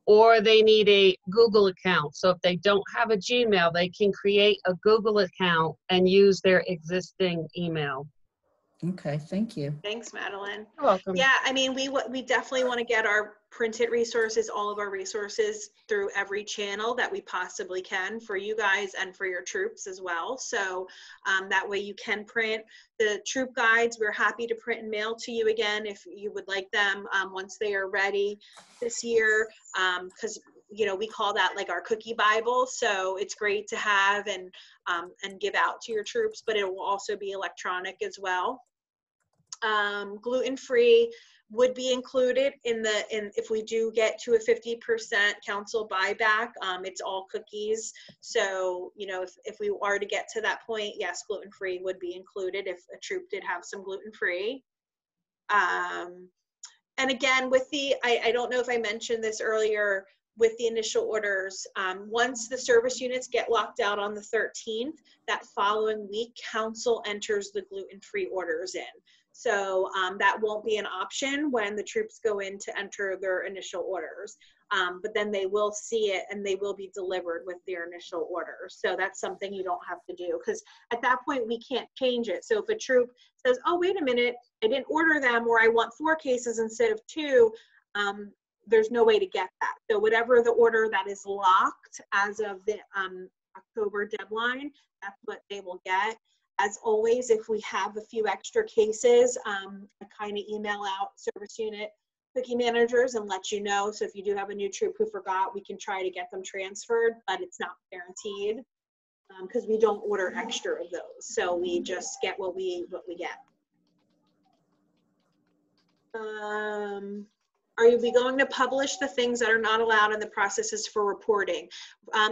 or they need a Google account. So if they don't have a Gmail, they can create a Google account and use their existing email. Okay, thank you. Thanks, Madeline. You're welcome. Yeah, I mean, we definitely want to get our printed resources, all of our resources through every channel that we possibly can for you guys and for your troops as well. So that way you can print the troop guides. We're happy to print and mail to you again if you would like them once they are ready this year, because you know, we call that like our cookie Bible. So it's great to have and give out to your troops, but it will also be electronic as well. Gluten-free would be included in if we do get to a 50% council buyback. It's all cookies. So, you know, if we are to get to that point, yes, gluten-free would be included if a troop did have some gluten-free. And again, with the, I don't know if I mentioned this earlier, with the initial orders, once the service units get locked out on the 13th, that following week, council enters the gluten-free orders in. So that won't be an option when the troops go in to enter their initial orders. But then they will see it and they will be delivered with their initial order. So that's something you don't have to do, because at that point we can't change it. So if a troop says, oh, wait a minute, I didn't order them, or I want 4 cases instead of 2, there's no way to get that. So whatever the order that is locked as of the October deadline, that's what they will get. As always, if we have a few extra cases, I kind of email out service unit cookie managers and let you know. So if you do have a new troop who forgot, we can try to get them transferred, but it's not guaranteed because we don't order extra of those. So we just get what we get. Are we going to publish the things that are not allowed in the processes for reporting?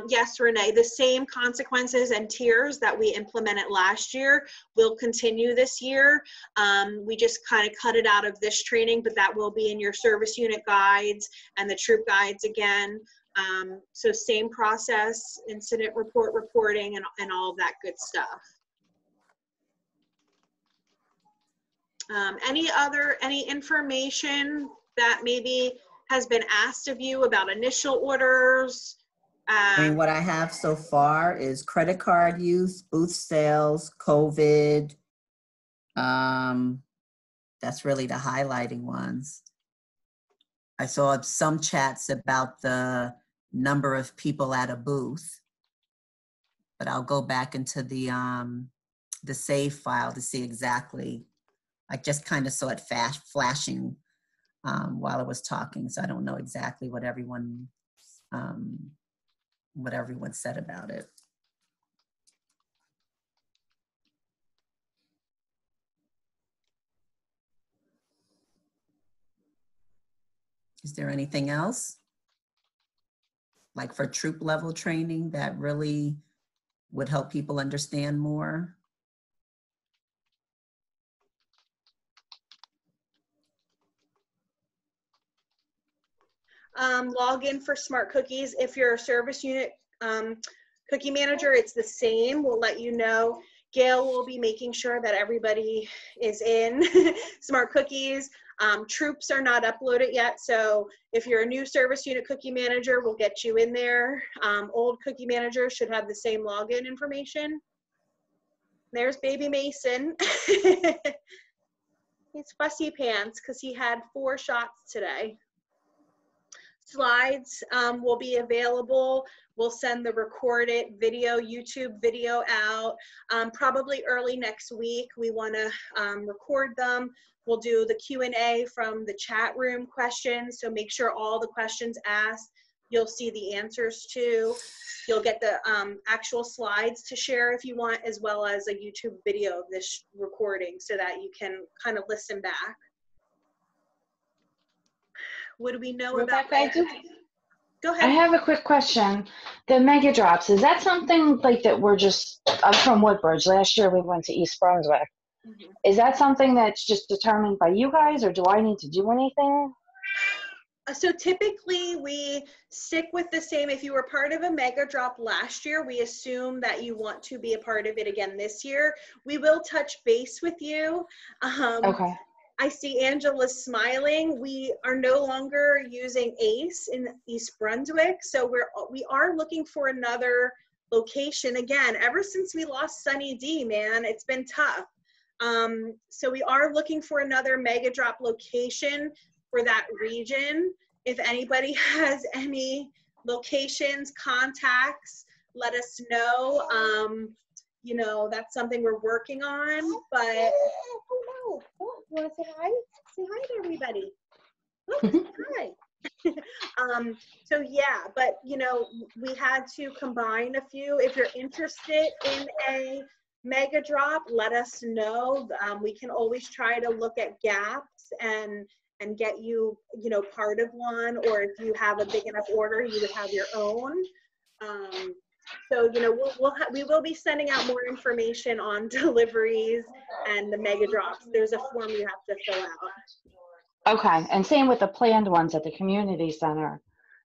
Yes, Renee, the same consequences and tiers that we implemented last year will continue this year. We just kind of cut it out of this training, but that will be in your service unit guides and the troop guides again. So same process, incident report reporting and all of that good stuff. Any information that maybe has been asked of you about initial orders? I mean, what I have so far is credit card use, booth sales, COVID. That's really the highlighting ones. I saw some chats about the number of people at a booth. but I'll go back into the save file to see exactly. I just kind of saw it flashing while I was talking, so I don't know exactly what everyone said about it. Is there anything else? Like for troop level training that really would help people understand more? Log in for Smart Cookies. If you're a service unit cookie manager, it's the same. We'll let you know. Gail will be making sure that everybody is in Smart Cookies. Troops are not uploaded yet, so if you're a new service unit cookie manager, we'll get you in there. Old cookie managers should have the same login information. There's baby Mason. He's fussy pants because he had 4 shots today. Slides will be available. We'll send the recorded video, YouTube video out probably early next week. We want to record them. We'll do the Q&A from the chat room questions, so make sure all the questions asked, you'll see the answers to. You'll get the actual slides to share if you want, as well as a YouTube video of this recording so that you can kind of listen back. What do we know Rebecca, about that? Go ahead. I have a quick question. The Mega Drops, is that something like that we're just, I'm from Woodbridge. Last year we went to East Brunswick. Mm-hmm. Is that something that's just determined by you guys, or do I need to do anything? So typically we stick with the same. If you were part of a Mega Drop last year, we assume that you want to be a part of it again this year. We will touch base with you. Okay. I see Angela smiling. We are no longer using ACE in East Brunswick, so we are looking for another location. Again, ever since we lost Sunny D, man, it's been tough. So we are looking for another Mega Drop location for that region. If anybody has any locations, contacts, let us know. You know, that's something we're working on, but oh, you want to say hi? Say hi to everybody. Look, hi. So yeah, but you know, we had to combine a few. If you're interested in a Mega Drop, let us know. We can always try to look at gaps and get you, you know, part of one, or if you have a big enough order, you would have your own. So, you know, we will be sending out more information on deliveries and the Mega Drops. There's a form you have to fill out. Okay, and same with the planned ones at the community center.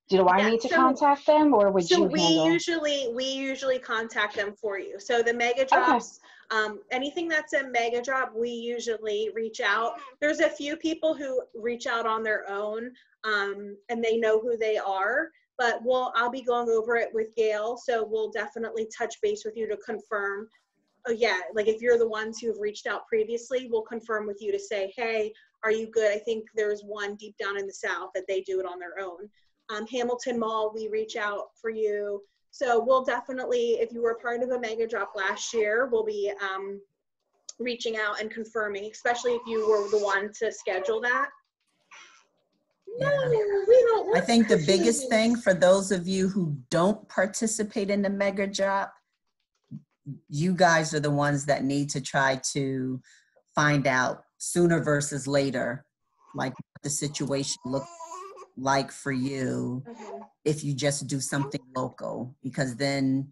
Do I need to contact them, or would you handle? So we usually contact them for you. So the Mega Drops, anything that's a Mega Drop, we usually reach out. There's a few people who reach out on their own, and they know who they are. But I'll be going over it with Gail, so we'll definitely touch base with you to confirm. Oh yeah, like if you're the ones who've reached out previously, we'll confirm with you to say, hey, are you good? I think there's one deep down in the South that they do it on their own. Hamilton Mall, we reach out for you. So we'll definitely, if you were part of a Mega Drop last year, we'll be reaching out and confirming, especially if you were the one to schedule that. Yeah. No, we don't want I think the cookies. biggest thing for those of you who don't participate in the Mega Drop, you guys are the ones that need to try to find out sooner versus later, like what the situation looks like for you if you just do something local, because then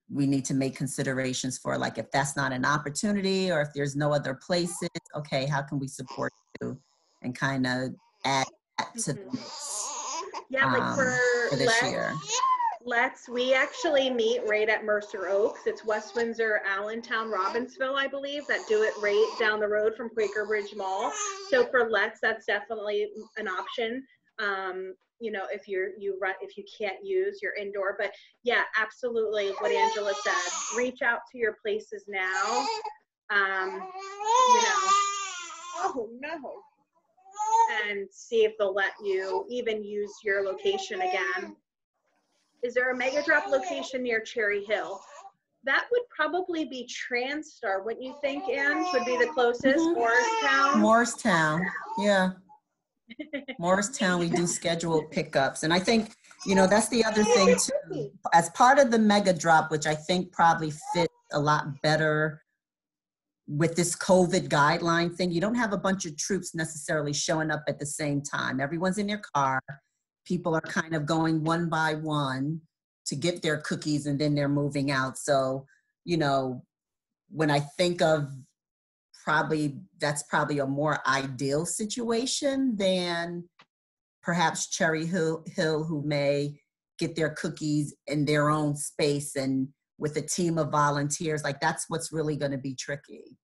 we need to make considerations for, like, if that's not an opportunity or if there's no other places, okay, how can we support you and kind of add that to the mix? Yeah, like for this year. We actually meet right at Mercer Oaks. It's West Windsor, Allentown, Robbinsville, I believe, that do it right down the road from Quaker Bridge Mall. So for Let's, that's definitely an option. You know, if you can't use your indoor, but yeah, absolutely what Angela said, reach out to your places now. You know, oh no, and see if they'll let you even use your location again. Is there a Mega Drop location near Cherry Hill? That would probably be Transtar, wouldn't you think, Anne? Would be the closest, Mhm. Morristown? Morristown, yeah. Morristown, we do scheduled pickups. And I think, that's the other thing too. As part of the mega drop, which I think probably fits a lot better with this COVID guideline thing, you don't have a bunch of troops necessarily showing up at the same time. Everyone's in their car. People are kind of going one by one to get their cookies and then they're moving out. So, when I think of that's probably a more ideal situation than perhaps Cherry Hill, who may get their cookies in their own space and with a team of volunteers. Like, that's what's really going to be tricky.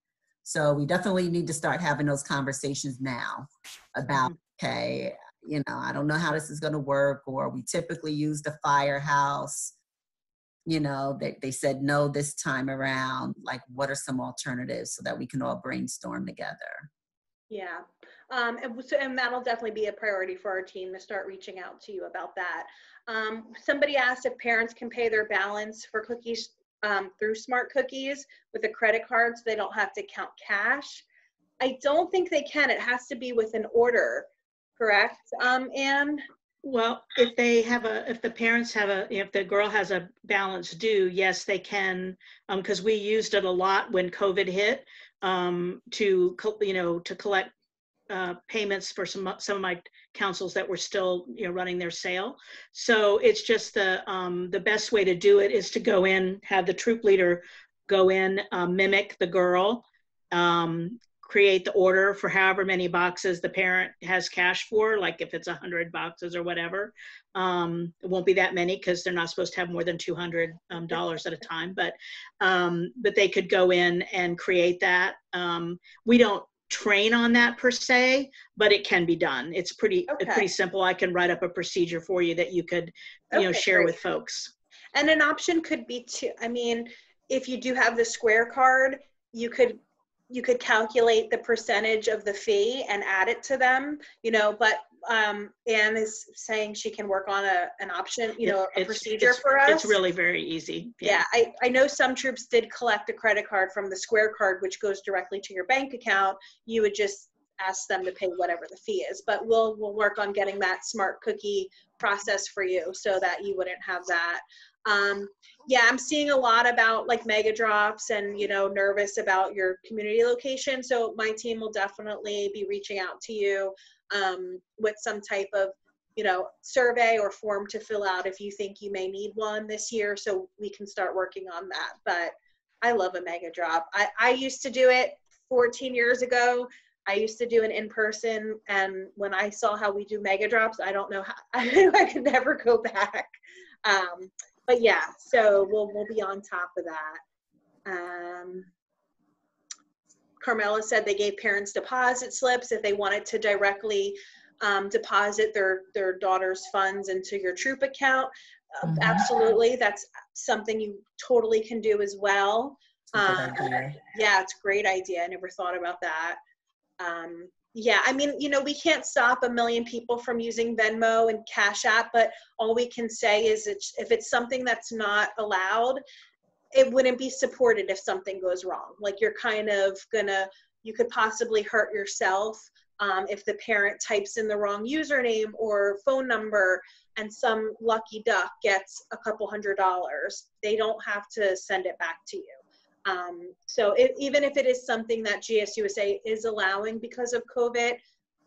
So we definitely need to start having those conversations now about, okay, I don't know how this is going to work, or we typically use the firehouse. They said no this time around. Like, what are some alternatives so that we can all brainstorm together? Yeah, and that'll definitely be a priority for our team to start reaching out to you about that. Somebody asked if parents can pay their balance for cookies through Smart Cookies with a credit card so they don't have to count cash. I don't think they can. It has to be with an order, correct, Anne? Well, if the parents if the girl has a balance due, yes, they can, because we used it a lot when COVID hit, to collect payments for some of my councils that were still running their sale. So it's just the best way to do it is to go in, have the troop leader go in, mimic the girl, create the order for however many boxes the parent has cash for, like if it's 100 boxes or whatever. It won't be that many because they're not supposed to have more than $200 at a time, but they could go in and create that. We don't train on that per se, but it can be done. It's pretty simple. I can write up a procedure for you that you could share with folks. And an option could be if you do have the Square card, you could calculate the percentage of the fee and add it to them, but Anne is saying she can work on an option, a procedure for us. It's really very easy. Yeah, I know some troops did collect a credit card from the Square card, which goes directly to your bank account. You would just ask them to pay whatever the fee is, but we'll work on getting that Smart Cookie process for you so that you wouldn't have that. Yeah, I'm seeing a lot about like mega drops and, nervous about your community location. So my team will definitely be reaching out to you with some type of, survey or form to fill out if you think you may need one this year, so we can start working on that. But I love a mega drop. I used to do it 14 years ago. I used to do an in-person, and when I saw how we do mega drops, I don't know how, I could never go back. But yeah, so we'll be on top of that. Carmela said they gave parents deposit slips if they wanted to directly deposit their daughter's funds into your troop account. Absolutely, that's something you totally can do as well. Yeah, it's a great idea. I never thought about that. Yeah, we can't stop 1 million people from using Venmo and Cash App, but all we can say is if it's something that's not allowed, it wouldn't be supported if something goes wrong. Like you could possibly hurt yourself if the parent types in the wrong username or phone number and some lucky duck gets a couple $100. They don't have to send it back to you. So even if it is something that GSUSA is allowing because of COVID,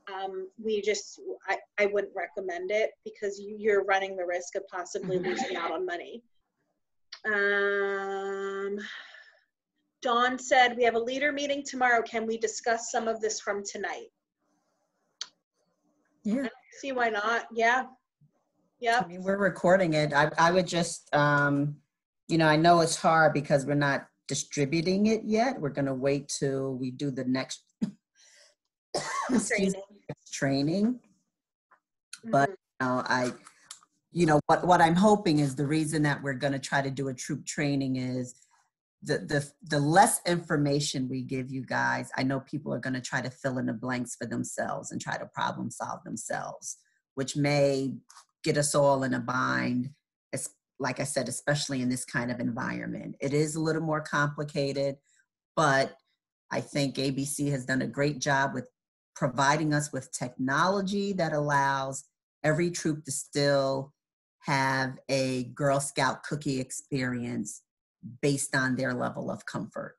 I wouldn't recommend it because you're running the risk of possibly losing out on money. Dawn said, we have a leader meeting tomorrow. Can we discuss some of this from tonight? Yeah. I don't see why not. Yeah. Yeah. We're recording it. I would just, I know it's hard because we're not distributing it yet. We're going to wait till we do the next training. But what I'm hoping is the reason that we're going to try to do a troop training is the less information we give you guys, I know people are going to try to fill in the blanks for themselves and try to problem solve themselves, which may get us all in a bind, like I said, especially in this kind of environment. It is a little more complicated, but I think ABC has done a great job with providing us with technology that allows every troop to still have a Girl Scout cookie experience based on their level of comfort.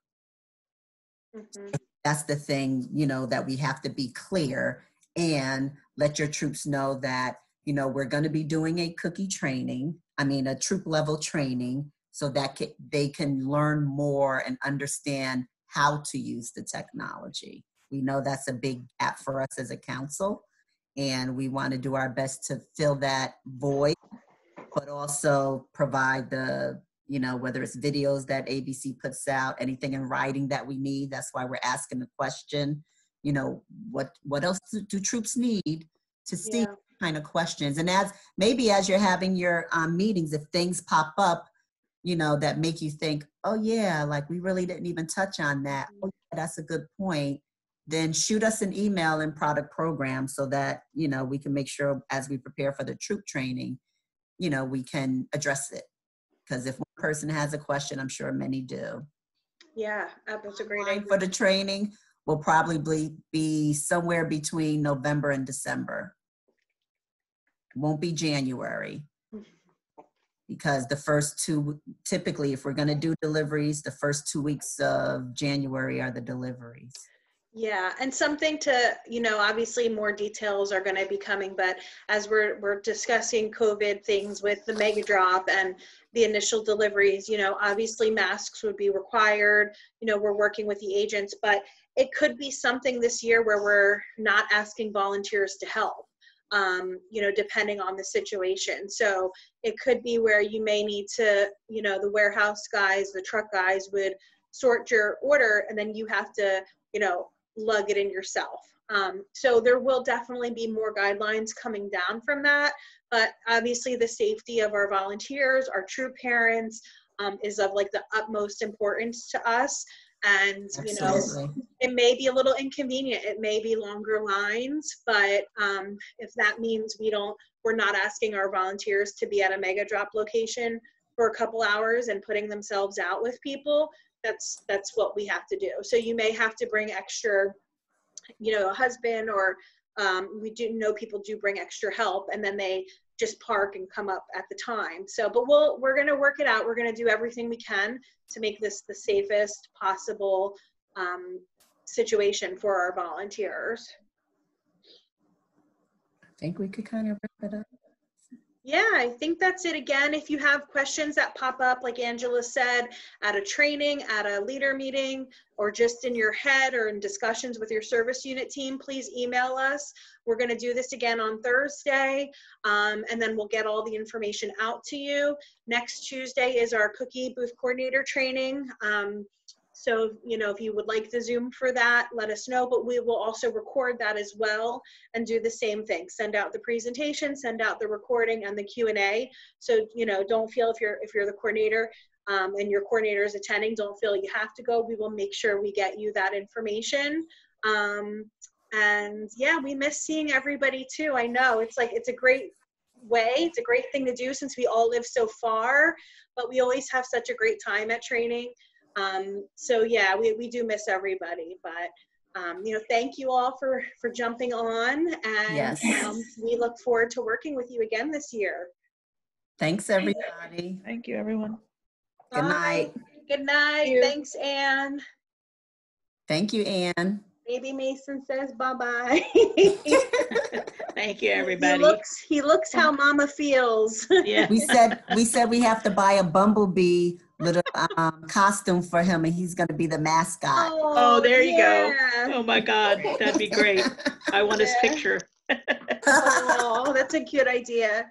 Mhm. That's the thing, you know, that we have to be clear and let your troops know that, you know, we're going to be doing a cookie training, a troop level training, so that they can learn more and understand how to use the technology. We know that's a big gap for us as a council, and we want to do our best to fill that void, but also provide the, you know, whether it's videos that ABC puts out, anything in writing that we need. That's why we're asking the question, you know, what else do troops need to see Yeah. kind of questions? And as you're having your meetings, if things pop up, you know, that make you think, oh yeah, like we really didn't even touch on that. Oh, yeah, that's a good point. Then shoot us an email in product program so that, you know, we can make sure as we prepare for the troop training, you know, we can address it. Because if one person has a question, I'm sure many do. Yeah, that's a great Time idea. for the training will probably be somewhere between November and December. It won't be January. Because the first typically, if we're going to do deliveries, the first 2 weeks of January are the deliveries. Yeah, and something to, you know, obviously more details are going to be coming, but as we're discussing COVID things with the mega drop and the initial deliveries, you know, obviously masks would be required. You know, we're working with the agents, but it could be something this year where we're not asking volunteers to help, you know, depending on the situation. So it could be where you may need to, you know, the warehouse guys, the truck guys would sort your order, and then you have to, you know, lug it in yourself. So there will definitely be more guidelines coming down from that, but obviously the safety of our volunteers, our troop parents, is of like the utmost importance to us. And, you know, Absolutely. it may be a little inconvenient, it may be longer lines, but if that means we're not asking our volunteers to be at a mega drop location for a couple hours and putting themselves out with people, that's what we have to do. So you may have to bring extra, you know, a husband, or we do know people do bring extra help, and then they just park and come up at the time. So, but we're going to work it out. We're going to do everything we can to make this the safest possible situation for our volunteers. I think we could kind of wrap it up. Yeah, I think that's it. Again, if you have questions that pop up, like Angela said, at a training, at a leader meeting, or just in your head or in discussions with your service unit team, please email us. We're going to do this again on Thursday, and then we'll get all the information out to you. Next Tuesday is our cookie booth coordinator training. So, you know, if you would like the Zoom for that, let us know, but we will also record that as well and do the same thing. Send out the presentation, send out the recording and the Q&A. So, you know, don't feel if you're the coordinator and your coordinator is attending, don't feel you have to go. We will make sure we get you that information. And yeah, we miss seeing everybody too. I know it's a great way. It's a great thing to do since we all live so far, but we always have such a great time at training. So yeah, we do miss everybody, but you know, thank you all for jumping on, and Yes. We look forward to working with you again this year. Thanks, everybody. Thank you, everyone. Good night. Good night. Thanks, Anne. Thank you, Anne. Baby Mason says bye-bye. Thank you, everybody. He looks how Mama feels. Yeah. We said we have to buy a bumblebee little costume for him, and he's going to be the mascot. Oh, there you yeah. go. Oh my God, that'd be great. I want his picture. Oh, that's a good idea.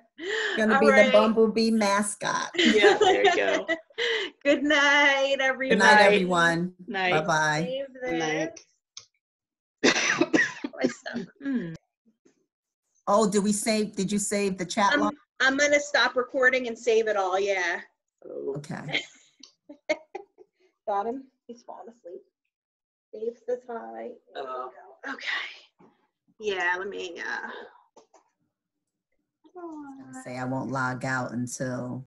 Going to be the bumblebee mascot. Yeah, there you go. Good night, everyone. Good night, everyone. Night. Bye-bye. Good night. Oh, did you save the chat log? I'm going to stop recording and save it all, yeah. Okay. Got him? He's falling asleep. Dave says hi. Okay. Yeah, let me, Say I won't log out until